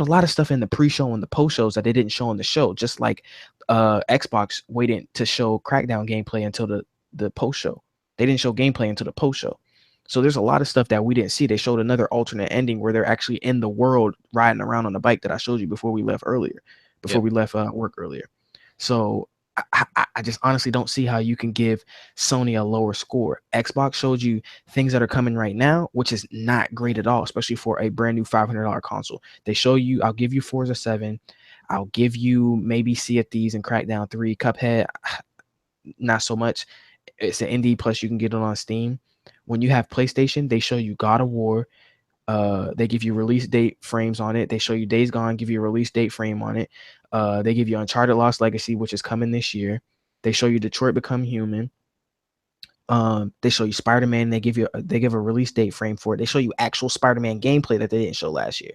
a lot of stuff in the pre-show and the post-shows that they didn't show in the show, just like Xbox waited to show Crackdown gameplay until the post-show. They didn't show gameplay until the post-show. So there's a lot of stuff that we didn't see. They showed another alternate ending where they're actually in the world riding around on the bike that I showed you before we left work earlier. So I just honestly don't see how you can give Sony a lower score. Xbox showed you things that are coming right now, which is not great at all, especially for a brand new $500 console. They show you, I'll give you Forza 7. I'll give you maybe Sea of Thieves and Crackdown 3. Cuphead, not so much. It's an indie, plus you can get it on Steam. When you have PlayStation, they show you God of War. They give you release date frames on it. They show you Days Gone, give you a release date frame on it. They give you Uncharted Lost Legacy, which is coming this year. They show you Detroit Become Human. They show you Spider-Man. They give a release date frame for it. They show you actual Spider-Man gameplay that they didn't show last year.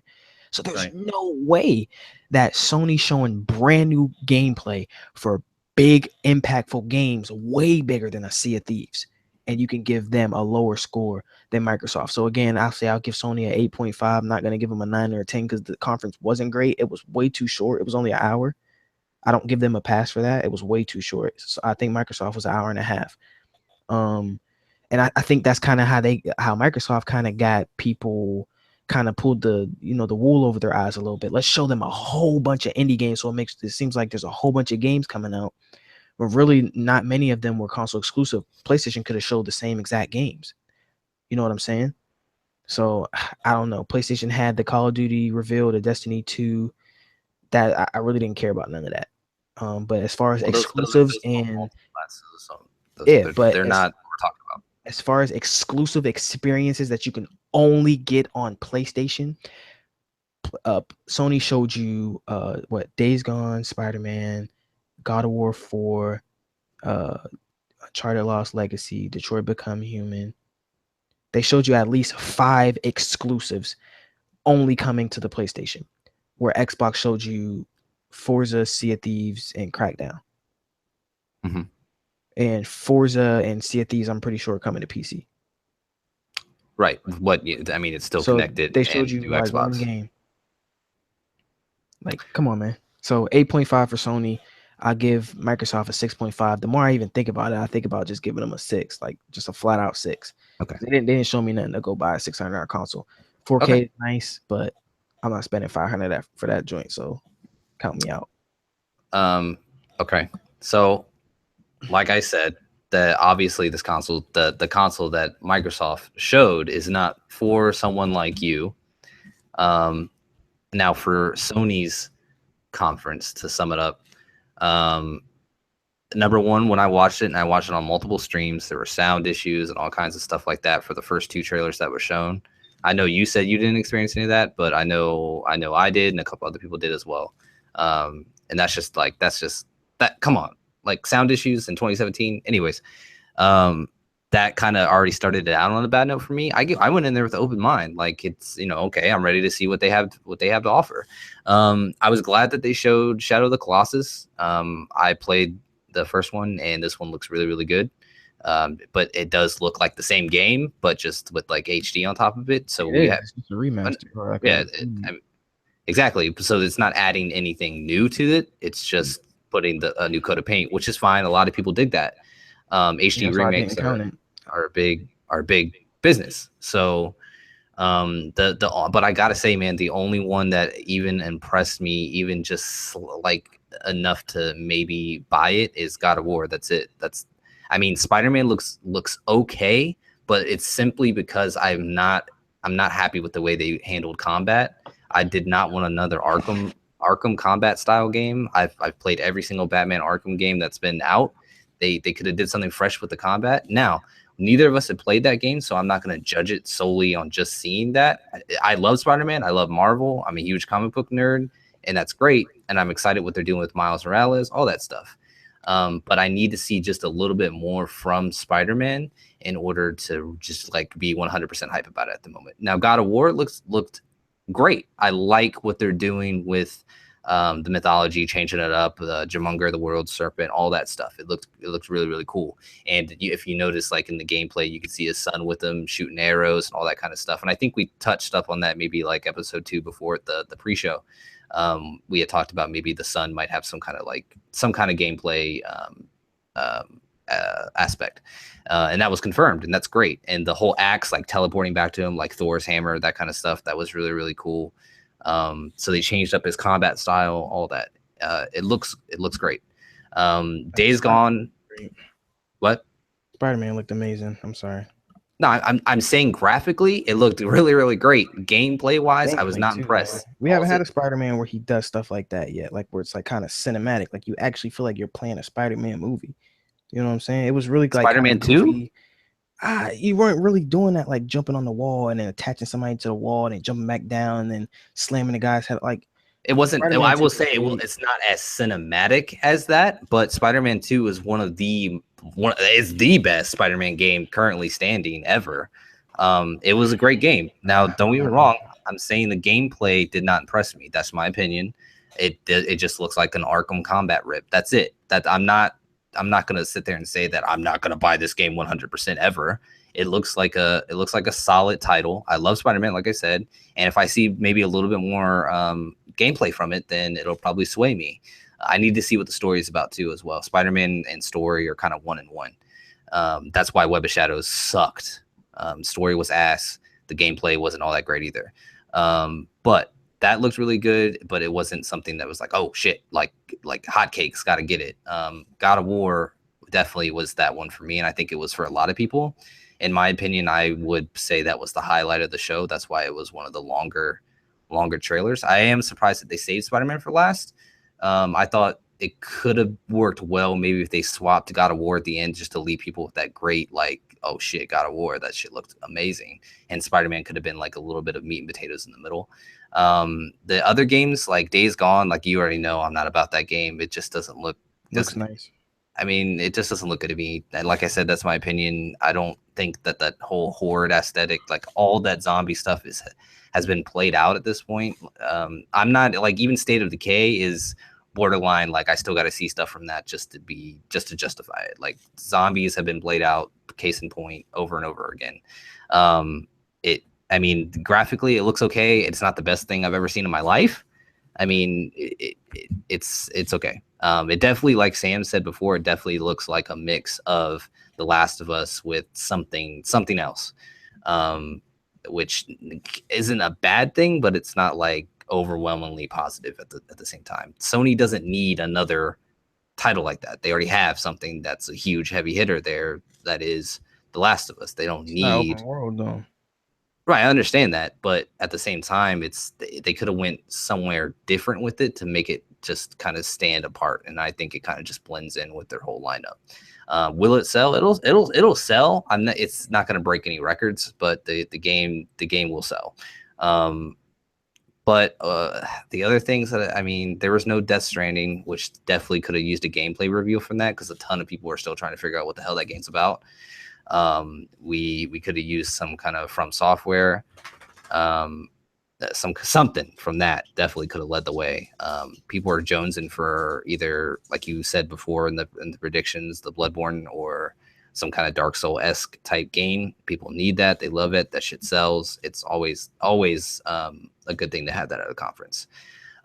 So there's no way that Sony's showing brand new gameplay for big, impactful games, way bigger than a Sea of Thieves, and you can give them a lower score than Microsoft. So again, I'll give Sony an 8.5. I'm not going to give them a 9 or a 10 because the conference wasn't great. It was way too short. It was only an hour. I don't give them a pass for that. It was way too short. So I think Microsoft was an hour and a half. And I think that's kind of how Microsoft kind of got people kind of pulled the wool over their eyes a little bit. Let's show them a whole bunch of indie games. So it seems like there's a whole bunch of games coming out, but really not many of them were console exclusive. PlayStation could have showed the same exact games. You know what I'm saying? So I don't know. PlayStation had the Call of Duty reveal, the Destiny 2. That I really didn't care about none of that. But as far as exclusives they're not talking about. As far as exclusive experiences that you can only get on PlayStation, Sony showed you Days Gone, Spider-Man, God of War 4, Uncharted Lost Legacy, Detroit Become Human. They showed you at least 5 exclusives only coming to the PlayStation, where Xbox showed you Forza, Sea of Thieves, and Crackdown. And Forza and Sea of Thieves, I'm pretty sure, coming to PC. Right. It's still connected. They showed you like Xbox. One game. Like, come on, man. So 8.5 for Sony. I give Microsoft a 6.5. The more I even think about it, I think about just giving them a 6, like just a flat out 6. Okay. They didn't show me nothing to go buy a $600 console. 4K is nice, but I'm not spending $500 for that joint. So count me out. Okay. So, like I said, that obviously this console, the console that Microsoft showed, is not for someone like you. Now for Sony's conference, to sum it up, number one, when I watched it, and I watched it on multiple streams, there were sound issues and all kinds of stuff like that for the first 2 trailers that were shown. I know you said you didn't experience any of that, but I know I did, and a couple other people did as well. And that's just that. Come on, like sound issues in 2017. Anyways, that kind of already started it out on a bad note for me. I went in there with an open mind, like it's okay, I'm ready to see what they have to offer. I was glad that they showed Shadow of the Colossus. I played the first one, and this one looks really, really good. But it does look like the same game, but just with like HD on top of it. So we have a remaster. Exactly. So it's not adding anything new to it. It's just putting a new coat of paint, which is fine. A lot of people dig that. HD remakes are big business. So But I gotta say, man, the only one that even impressed me, even just like enough to maybe buy it, is God of War. That's it. I mean, Spider-Man looks okay, but it's simply because I'm not happy with the way they handled combat. I did not want another Arkham combat style game. I've played every single Batman Arkham game that's been out. They could have did something fresh with the combat. Now, neither of us had played that game, so I'm not going to judge it solely on just seeing that. I love Spider-Man. I love Marvel. I'm a huge comic book nerd, and that's great. And I'm excited what they're doing with Miles Morales, all that stuff. But I need to see just a little bit more from Spider-Man in order to just like be 100% hype about it at the moment. Now, God of War looked great. I like what they're doing with the mythology, changing it up, Jamunga, the world serpent, all that stuff. It looked really, really cool. And if you notice, like in the gameplay, you can see his son with him shooting arrows and all that kind of stuff. And I think we touched up on that maybe like episode 2 before the pre-show. We had talked about maybe the son might have some kind of gameplay aspect, and that was confirmed, and that's great. And the whole axe like teleporting back to him, like Thor's hammer, that kind of stuff, that was really, really cool. So they changed up his combat style, all that. It looks great. Days Gone. What? Spider-Man looked amazing. I'm sorry. No, I'm saying graphically, it looked really, really great. Gameplay wise, I was not impressed. Man. We haven't had a Spider-Man where he does stuff like that yet, like where it's like kind of cinematic, like you actually feel like you're playing a Spider-Man movie. You know what I'm saying? It was really like Spider-Man 2. You weren't really doing that, like jumping on the wall and then attaching somebody to the wall and then jumping back down and then slamming the guy's head. Like it wasn't. Spider-Man I will say it's not as cinematic as that, but Spider-Man 2 is is the best Spider-Man game currently standing ever. It was a great game. Now, don't get me wrong. I'm saying the gameplay did not impress me. That's my opinion. It just looks like an Arkham combat rip. That's it. That I'm not going to sit there and say that I'm not going to buy this game 100% ever. It looks like a solid title. I love Spider-Man, like I said, and if I see maybe a little bit more gameplay from it, then it'll probably sway me. I need to see what the story is about too, as well. Spider-Man and story are kind of 1 and 1. That's why Web of Shadows sucked. Story was ass. The gameplay wasn't all that great either. But that looked really good, but it wasn't something that was like, oh shit, like hotcakes, got to get it. God of War definitely was that one for me, and I think it was for a lot of people. In my opinion, I would say that was the highlight of the show. That's why it was one of the longer trailers. I am surprised that they saved Spider-Man for last. I thought it could have worked well maybe if they swapped God of War at the end just to leave people with that great, like, oh shit, God of War, that shit looked amazing. And Spider-Man could have been like a little bit of meat and potatoes in the middle. The other games like Days Gone, like you already know, I'm not about that game. It just doesn't look nice. I mean, it just doesn't look good to me. And like I said, that's my opinion. I don't think that whole horde aesthetic, like all that zombie stuff has been played out at this point. I'm not like, even State of Decay is borderline. Like I still got to see stuff from that just to justify it. Like zombies have been played out, case in point, over and over again. I mean, graphically, it looks okay. It's not the best thing I've ever seen in my life. I mean, it's okay. It definitely, like Sam said before, it definitely looks like a mix of The Last of Us with something else, which isn't a bad thing, but it's not like overwhelmingly positive at the same time. Sony doesn't need another title like that. They already have something that's a huge heavy hitter there. That is The Last of Us. They don't need open world though. Right, I understand that, but at the same time, they could have went somewhere different with it to make it just kind of stand apart, and I think it kind of just blends in with their whole lineup. Will it sell? It'll sell. It's not going to break any records, but the game will sell. But the other things that I mean, there was no Death Stranding, which definitely could have used a gameplay review from that because a ton of people are still trying to figure out what the hell that game's about. We could have used some kind of From Software, something from that definitely could have led the way. People are jonesing for either, like you said before in the predictions, the Bloodborne or some kind of Dark Soul-esque type game. People need that. They love it. That shit sells. It's always a good thing to have that at a conference.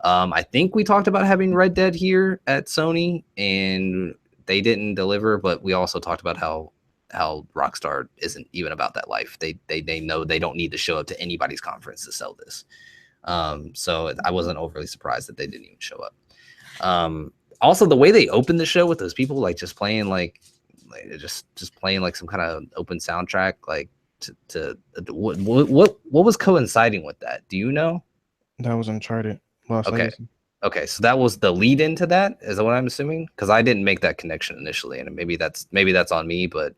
I think we talked about having Red Dead here at Sony, and they didn't deliver, but we also talked about how Rockstar isn't even about that life. They know they don't need to show up to anybody's conference to sell this. So I wasn't overly surprised that they didn't even show up. Also, the way they opened the show with those people like just playing like just playing like some kind of open soundtrack, like what was coinciding with that? Do you know? That was Uncharted. Lost Legacy. Okay, so that was the lead into that, is that what I'm assuming? Because I didn't make that connection initially, and maybe that's on me, but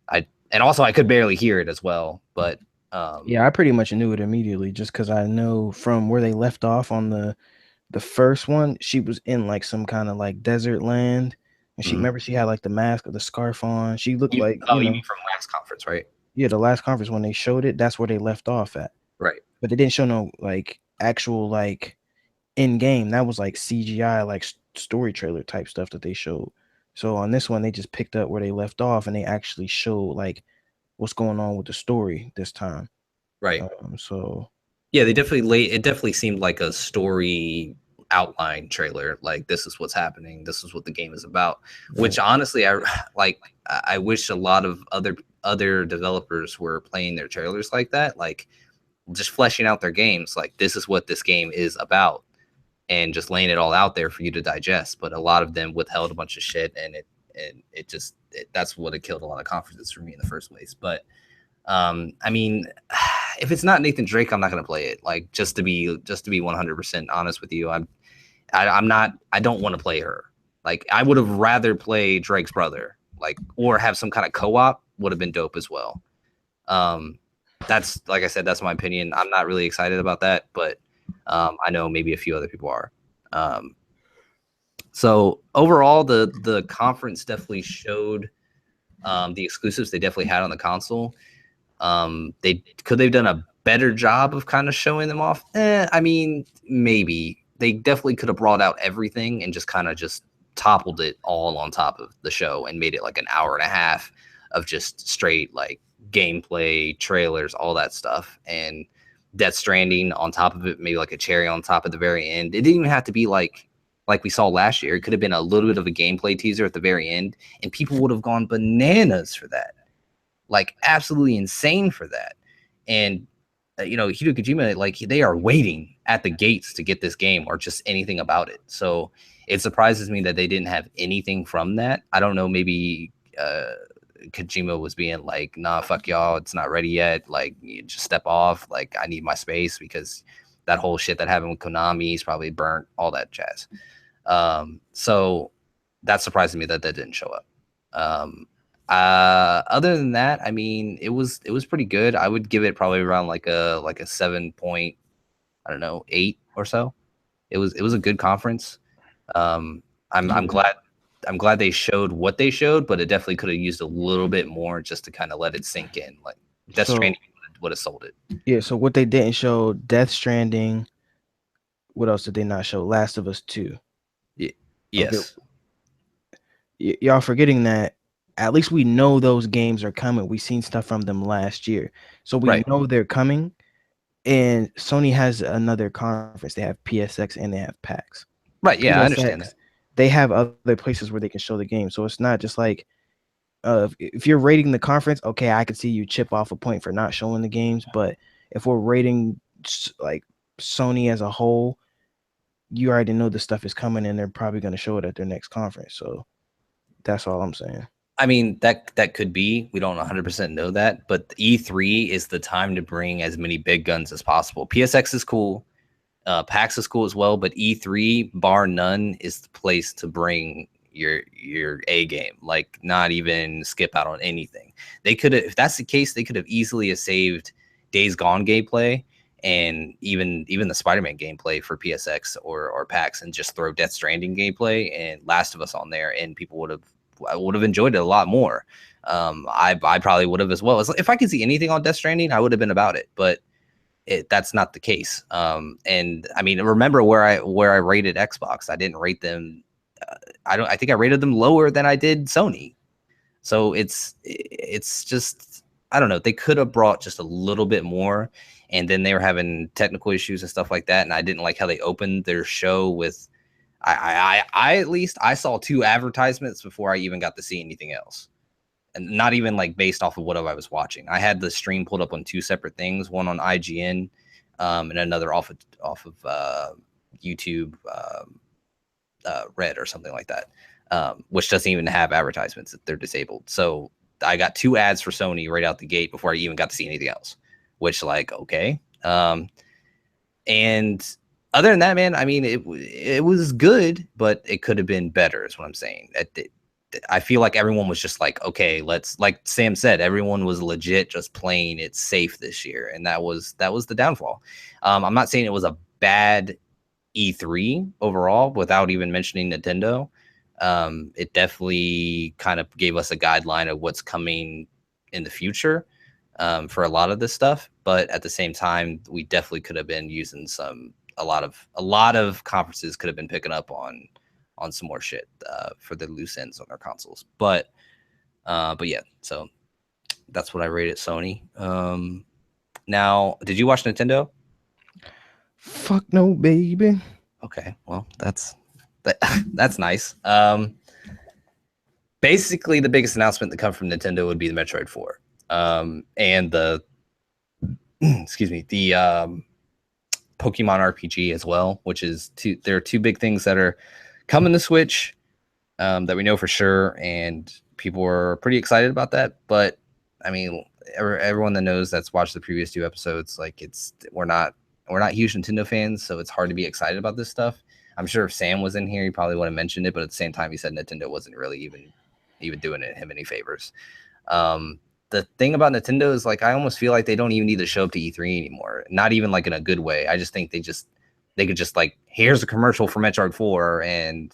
I and also I could barely hear it as well. But yeah, I pretty much knew it immediately just because I know from where they left off on the first one, she was in like some kind of like desert land, and she remember she had like the mask or the scarf on. She looked you like mean from last conference, right? Yeah, the last conference when they showed it, that's where they left off at. Right. But they didn't show no like actual like in game. That was like CGI, like story trailer type stuff that they showed. So on this one, they just picked up where they left off, and they actually showed like what's going on with the story this time. Right. So yeah, it definitely seemed like a story outline trailer. Like, this is what's happening. This is what the game is about. Right. Which honestly, I wish a lot of other developers were playing their trailers like that. Like, just fleshing out their games. Like, this is what this game is about, and just laying it all out there for you to digest. But a lot of them withheld a bunch of shit, and that's what it killed a lot of conferences for me in the first place. But I mean, if it's not Nathan Drake, I'm not going to play it. Like, just to be 100% honest with you, I don't want to play her. Like, I would have rather play Drake's brother, like, or have some kind of co-op would have been dope as well. That's, like I said, that's my opinion. I'm not really excited about that, but I know maybe a few other people are. So overall, the conference definitely showed the exclusives they definitely had on the console. They've done a better job of kind of showing them off. I mean, maybe they definitely could have brought out everything and just kind of just toppled it all on top of the show and made it like an hour and a half of just straight like gameplay, trailers, all that stuff, and Death Stranding on top of it, maybe like a cherry on top at the very end. It didn't even have to be like we saw last year. It could have been a little bit of a gameplay teaser at the very end, and people would have gone bananas for that. Like, absolutely insane for that. And Hideo Kojima, like, they are waiting at the gates to get this game or just anything about it. So it surprises me that they didn't have anything from that. I don't know, maybe Kojima was being like, nah, fuck y'all, it's not ready yet. Like, you just step off. Like, I need my space, because that whole shit that happened with Konami is probably burnt, all that jazz. So that surprises me that didn't show up. Other than that, I mean, it was pretty good. I would give it probably around like a 7 point, I don't know, 8 or so. It was a good conference. I'm glad they showed what they showed, but it definitely could have used a little bit more just to kind of let it sink in. Like, Death Stranding would have sold it. Yeah. So what they didn't show, Death Stranding. What else did they not show? Last of Us 2. Yes. Okay. Y'all forgetting that at least we know those games are coming. We've seen stuff from them last year. So we know they're coming. And Sony has another conference. They have PSX and they have PAX. Right, yeah, PSX, I understand that. They have other places where they can show the game. So it's not just like if you're rating the conference, okay, I could see you chip off a point for not showing the games. But if we're rating like Sony as a whole, you already know the stuff is coming and they're probably going to show it at their next conference. So that's all I'm saying. I mean, that could be. We don't 100% know that, but E3 is the time to bring as many big guns as possible. PSX is cool. PAX is cool as well, but E3, bar none, is the place to bring your A game. Like, not even skip out on anything. They could have, if that's the case, they could have easily saved Days Gone gameplay and even the Spider-Man gameplay for PSX or PAX, and just throw Death Stranding gameplay and Last of Us on there, and people I would have enjoyed it a lot more. I probably would have as well. If I could see anything on Death Stranding, I would have been about it, but that's not the case. And I mean, remember where I rated Xbox? I didn't rate them. I think I rated them lower than I did Sony. So it's just, I don't know. They could have brought just a little bit more, and then they were having technical issues and stuff like that. And I didn't like how they opened their show with, I at least I saw 2 advertisements before I even got to see anything else. and not even like based off of what I was watching. I had the stream pulled up on two separate things, one on IGN, and another off of YouTube Red or something like that, which doesn't even have advertisements. They're disabled. So I got 2 ads for Sony right out the gate before I even got to see anything else, which like, okay. And other than that, man, I mean, it was good, but it could have been better is what I'm saying. I feel like everyone was just like, okay, let's, like Sam said, everyone was legit just playing it safe this year. And that was the downfall. I'm not saying it was a bad E3 overall without even mentioning Nintendo. It definitely kind of gave us a guideline of what's coming in the future for a lot of this stuff. But at the same time, we definitely could have been using a lot of conferences could have been picking up on some more shit for the loose ends on their consoles. But yeah, so that's what I rated Sony. Now, did you watch Nintendo? Fuck no, baby. Okay, well, that's nice. Basically, the biggest announcement that come from Nintendo would be the Metroid 4, and the excuse me, the Pokemon RPG as well, which is there are 2 big things that are coming to Switch that we know for sure, and people are pretty excited about that. But I mean, everyone that knows that's watched the previous 2 episodes, like we're not huge Nintendo fans, so it's hard to be excited about this stuff. I'm sure if Sam was in here, he probably would have mentioned it, but at the same time, he said Nintendo wasn't really even doing him any favors. The thing about Nintendo is, like, I almost feel like they don't even need to show up to E3 anymore. Not even like in a good way. I just think they could just like, here's a commercial for Metroid 4 and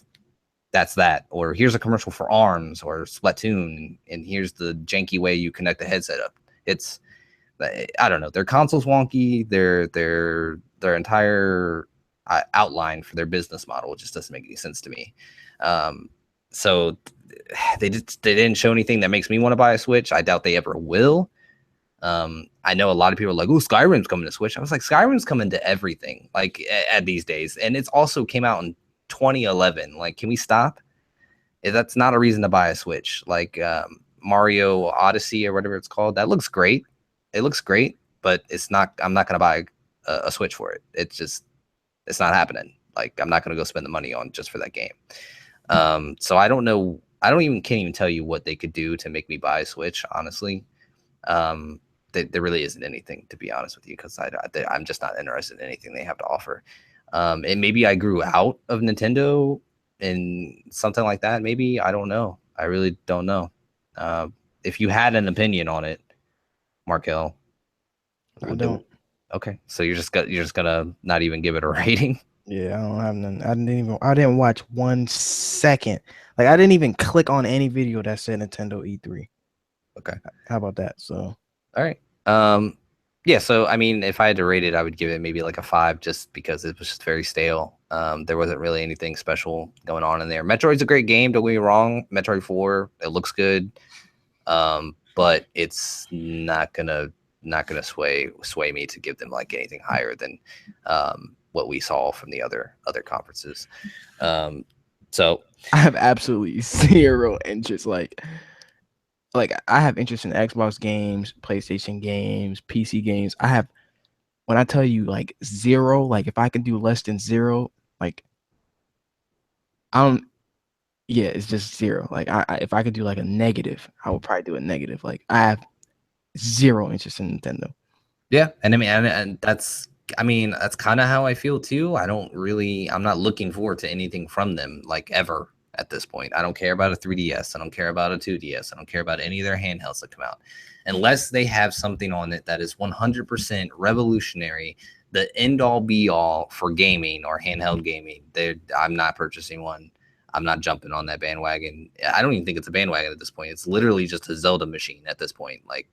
that's that. Or here's a commercial for ARMS or Splatoon, and here's the janky way you connect the headset up. It's, I don't know. Their console's wonky. Their entire outline for their business model just doesn't make any sense to me. So they didn't show anything that makes me want to buy a Switch. I doubt they ever will. I know a lot of people are like, "Oh, Skyrim's coming to Switch." I was like, Skyrim's coming to everything, like at these days, and it's also came out in 2011. Like, can we stop? That's not a reason to buy a Switch. Like Mario Odyssey or whatever it's called, that looks great. It looks great, but it's not. I'm not gonna buy a Switch for it. It's not happening. Like, I'm not gonna go spend the money on just for that game. So I don't know. Can't even tell you what they could do to make me buy a Switch. Honestly, there really isn't anything, to be honest with you, because I'm just not interested in anything they have to offer. And maybe I grew out of Nintendo and something like that. Maybe, I don't know. I really don't know. If you had an opinion on it, Markell, I don't. Okay, so you're just gonna not even give it a rating. Yeah, I don't have none. I didn't watch 1 second. Like, I didn't even click on any video that said Nintendo E3. Okay. How about that? So, all right. Yeah, so I mean, if I had to rate it, I would give it maybe like a 5, just because it was just very stale. There wasn't really anything special going on in there. Metroid's a great game, don't get me wrong. Metroid 4, it looks good. But it's not gonna sway me to give them like anything higher than what we saw from the other conferences. So I have absolutely zero interest. Like I have interest in Xbox games, PlayStation games, PC games. When I tell you like 0, like if I can do less than 0, like yeah, it's just 0. Like if I could do like a negative, I would probably do a negative. Like, I have 0 interest in Nintendo. Yeah, and I mean, and that's kind of how I feel too. I'm not looking forward to anything from them, like, ever at this point. I don't care about a 3DS. I don't care about a 2DS. I don't care about any of their handhelds that come out, unless they have something on it that is 100% revolutionary, the end all be all for gaming or handheld gaming. I'm not purchasing one. I'm not jumping on that bandwagon. I don't even think it's a bandwagon at this point. It's literally just a Zelda machine at this point. Like,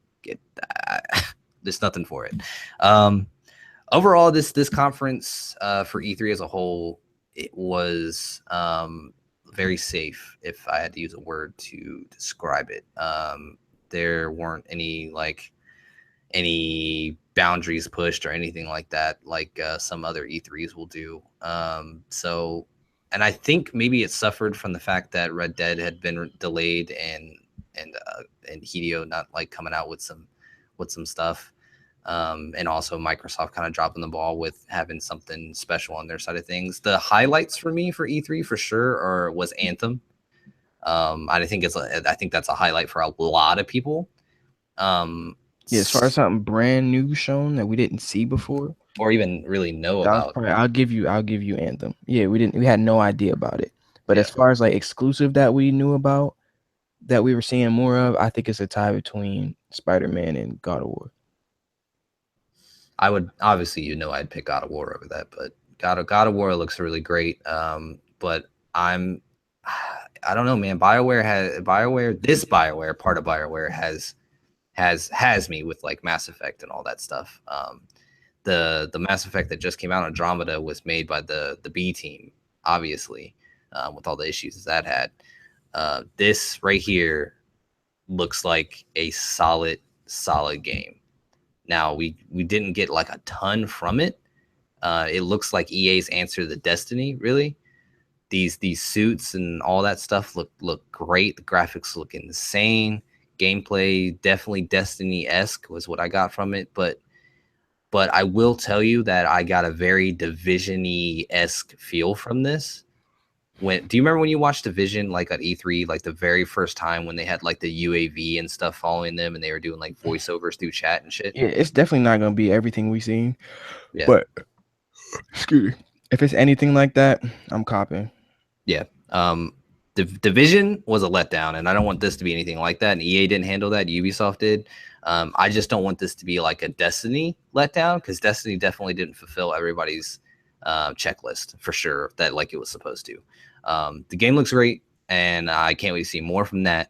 there's nothing for it. Overall, this conference for E3 as a whole, it was very safe, if I had to use a word to describe it. There weren't any boundaries pushed or anything like that, like some other E3s will do. And I think maybe it suffered from the fact that Red Dead had been delayed, and Hideo not like coming out with some stuff. And also Microsoft kind of dropping the ball with having something special on their side of things. The highlights for me for E3 for sure was Anthem. I think that's a highlight for a lot of people. As far as something brand new shown that we didn't see before or even really know about. I'll give you Anthem. Yeah, we had no idea about it. But as far as like exclusive that we knew about, that we were seeing more of, I think it's a tie between Spider-Man and God of War. I would obviously, I'd pick God of War over that, but God of War looks really great. But I don't know, man. Part of BioWare has me with like Mass Effect and all that stuff. The Mass Effect that just came out, Andromeda, was made by the B team, obviously, with all the issues that had. This right here looks like a solid game. Now we didn't get like a ton from it. It looks like EA's answer to Destiny, really. These suits and all that stuff look great. The graphics look insane. Gameplay definitely Destiny-esque was what I got from it, but I will tell you that I got a very Division-y-esque feel from this. Do you remember when you watched Division like at E3, like the very first time when they had like the UAV and stuff following them and they were doing like voiceovers through chat and shit? Yeah, it's definitely not gonna be everything we've seen. Yeah. But excuse me, if it's anything like that, I'm copying. Yeah. The Division was a letdown, and I don't want this to be anything like that. And EA didn't handle that. Ubisoft did. I just don't want this to be like a Destiny letdown, because Destiny definitely didn't fulfill everybody's checklist for sure that like it was supposed to. The game looks great, and I can't wait to see more from that.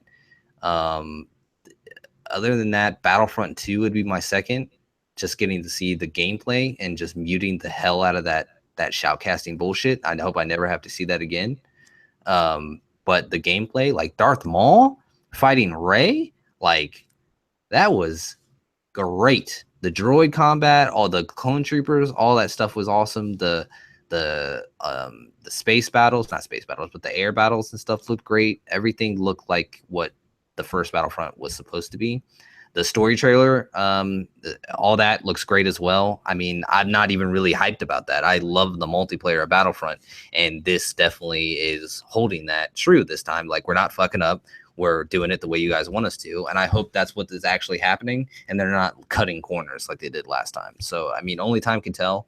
Other than that, Battlefront 2 would be my second. Just getting to see the gameplay and just muting the hell out of that shoutcasting bullshit. I hope I never have to see that again. But the gameplay, like Darth Maul fighting Rey, like that was great. The droid combat, all the clone troopers, all that stuff was awesome. The space battles, not space battles, but the air battles and stuff looked great. Everything looked like what the first Battlefront was supposed to be. The story trailer, all that looks great as well. I mean, I'm not even really hyped about that. I love the multiplayer of Battlefront, and this definitely is holding that true this time. Like, we're not fucking up. We're doing it the way you guys want us to, and I hope that's what is actually happening, and they're not cutting corners like they did last time. So, I mean, only time can tell,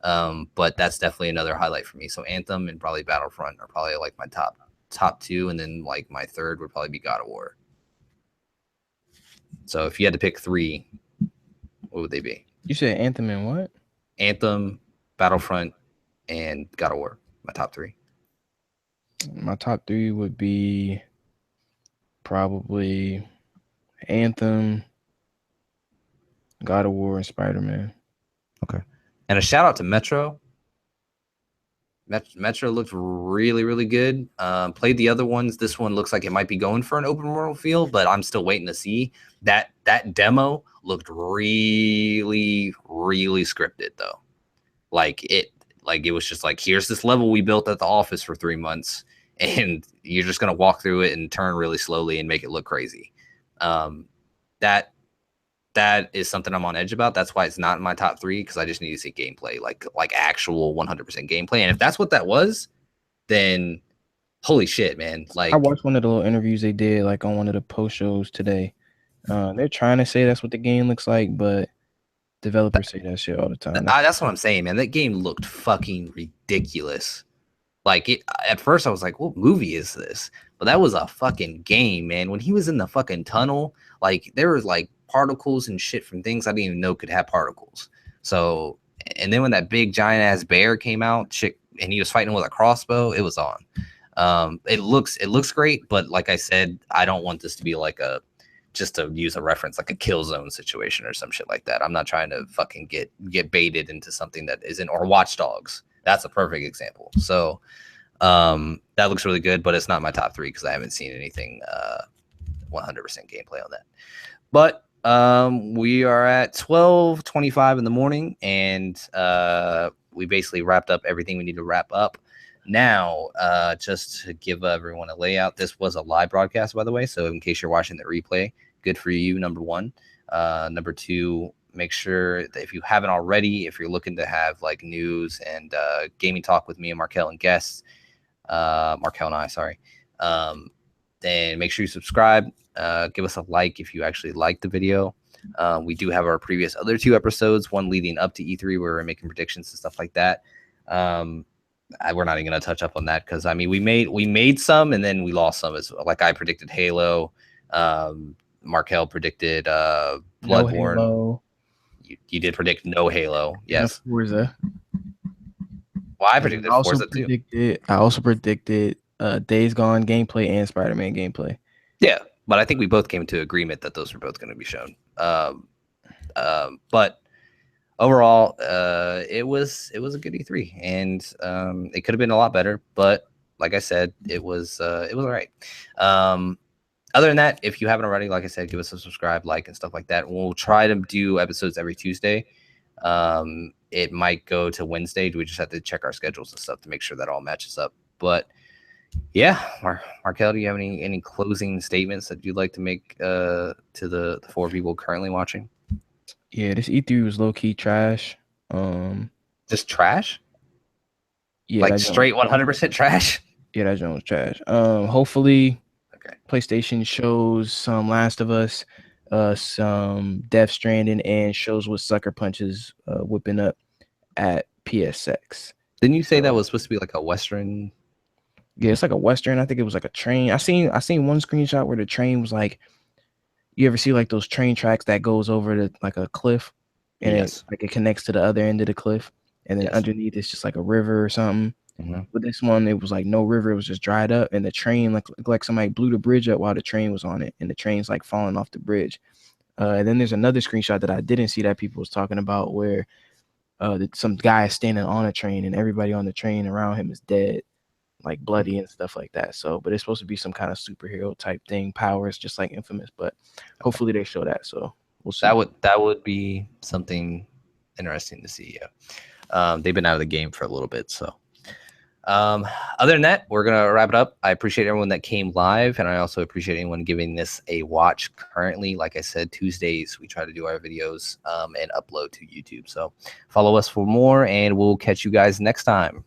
but that's definitely another highlight for me. So Anthem and probably Battlefront are probably like my top two, and then like my third would probably be God of War. So if you had to pick three, what would they be? You said Anthem and what? Anthem, Battlefront, and God of War. My top three. My top three would be probably Anthem, God of War, and Spider-Man. Okay. And a shout out to Metro. Metro looked really, really good. Played the other ones. This one looks like it might be going for an open world feel, but I'm still waiting to see. That demo looked really, really scripted though. Like it was just like, here's this level we built at the office for 3 months, and you're just gonna walk through it and turn really slowly and make it look crazy. That is something I'm on edge about. That's why it's not in my top three, because I just need to see gameplay, like actual 100% gameplay. And if that's what that was, then holy shit, man! Like, I watched one of the little interviews they did, like on one of the post shows today. They're trying to say that's what the game looks like, but developers say that shit all the time. That's what I'm saying, man. That game looked fucking ridiculous. Like, at first I was like, what movie is this? But that was a fucking game, man. When he was in the fucking tunnel, like there was like particles and shit from things I didn't even know could have particles. So, and then when that big giant ass bear came out, and he was fighting with a crossbow, it was on. It looks great, but like I said, I don't want this to be like just to use a reference, like a Killzone situation or some shit like that. I'm not trying to fucking get baited into something that isn't, or Watch Dogs. That's a perfect example. So that looks really good, but it's not my top three because I haven't seen anything 100% gameplay on that. But we are at 12:25 in the morning, and we basically wrapped up everything we need to wrap up. Now, just to give everyone a layout, this was a live broadcast, by the way. So in case you're watching the replay, good for you, number one. Number two, make sure that if you haven't already, if you're looking to have like news and gaming talk with me and Markell and guests, Markell and I, sorry, then make sure you subscribe. Give us a like if you actually like the video. We do have our previous other 2 episodes, one leading up to E3 where we're making predictions and stuff like that. We're not even going to touch up on that because I mean we made some and then we lost some. As like I predicted Halo, Markell predicted Bloodborne. No You did predict no Halo, yes. Forza. Well, I predicted Forza too. I also predicted Days Gone gameplay and Spider-Man gameplay. Yeah, but I think we both came to agreement that those were both going to be shown. But overall, it was a good E3, and it could have been a lot better. But like I said, it was all right. Other than that, if you haven't already, like I said, give us a subscribe, like, and stuff like that. We'll try to do episodes every Tuesday. It might go to Wednesday. We just have to check our schedules and stuff to make sure that all matches up. But yeah, Markell, do you have any closing statements that you'd like to make to the 4 people currently watching? Yeah, this E3 was low key trash. Just trash? Yeah, like straight 100% trash. Yeah, that joint was trash. Hopefully, PlayStation shows some Last of Us, some Death Stranding, and shows what Sucker Punch is whipping up at PSX. Didn't you say that was supposed to be like a Western? Yeah, it's like a Western. I think it was like a train. I seen one screenshot where the train was like, you ever see like those train tracks that goes over to like a cliff, and it connects to the other end of the cliff, and then underneath it's just like a river or something. But this one, it was like no river, it was just dried up, and the train like somebody blew the bridge up while the train was on it, and the train's like falling off the bridge. And then there's another screenshot that I didn't see that people was talking about where some guy is standing on a train and everybody on the train around him is dead, like bloody and stuff like that. So, but it's supposed to be some kind of superhero type thing, powers just like Infamous. But hopefully they show that. So we'll see. That would be something interesting to see. Yeah, they've been out of the game for a little bit, so. Other than that, we're gonna wrap it up. I appreciate everyone that came live, and I also appreciate anyone giving this a watch currently. Like I said, Tuesdays we try to do our videos and upload to YouTube. So follow us for more, and we'll catch you guys next time.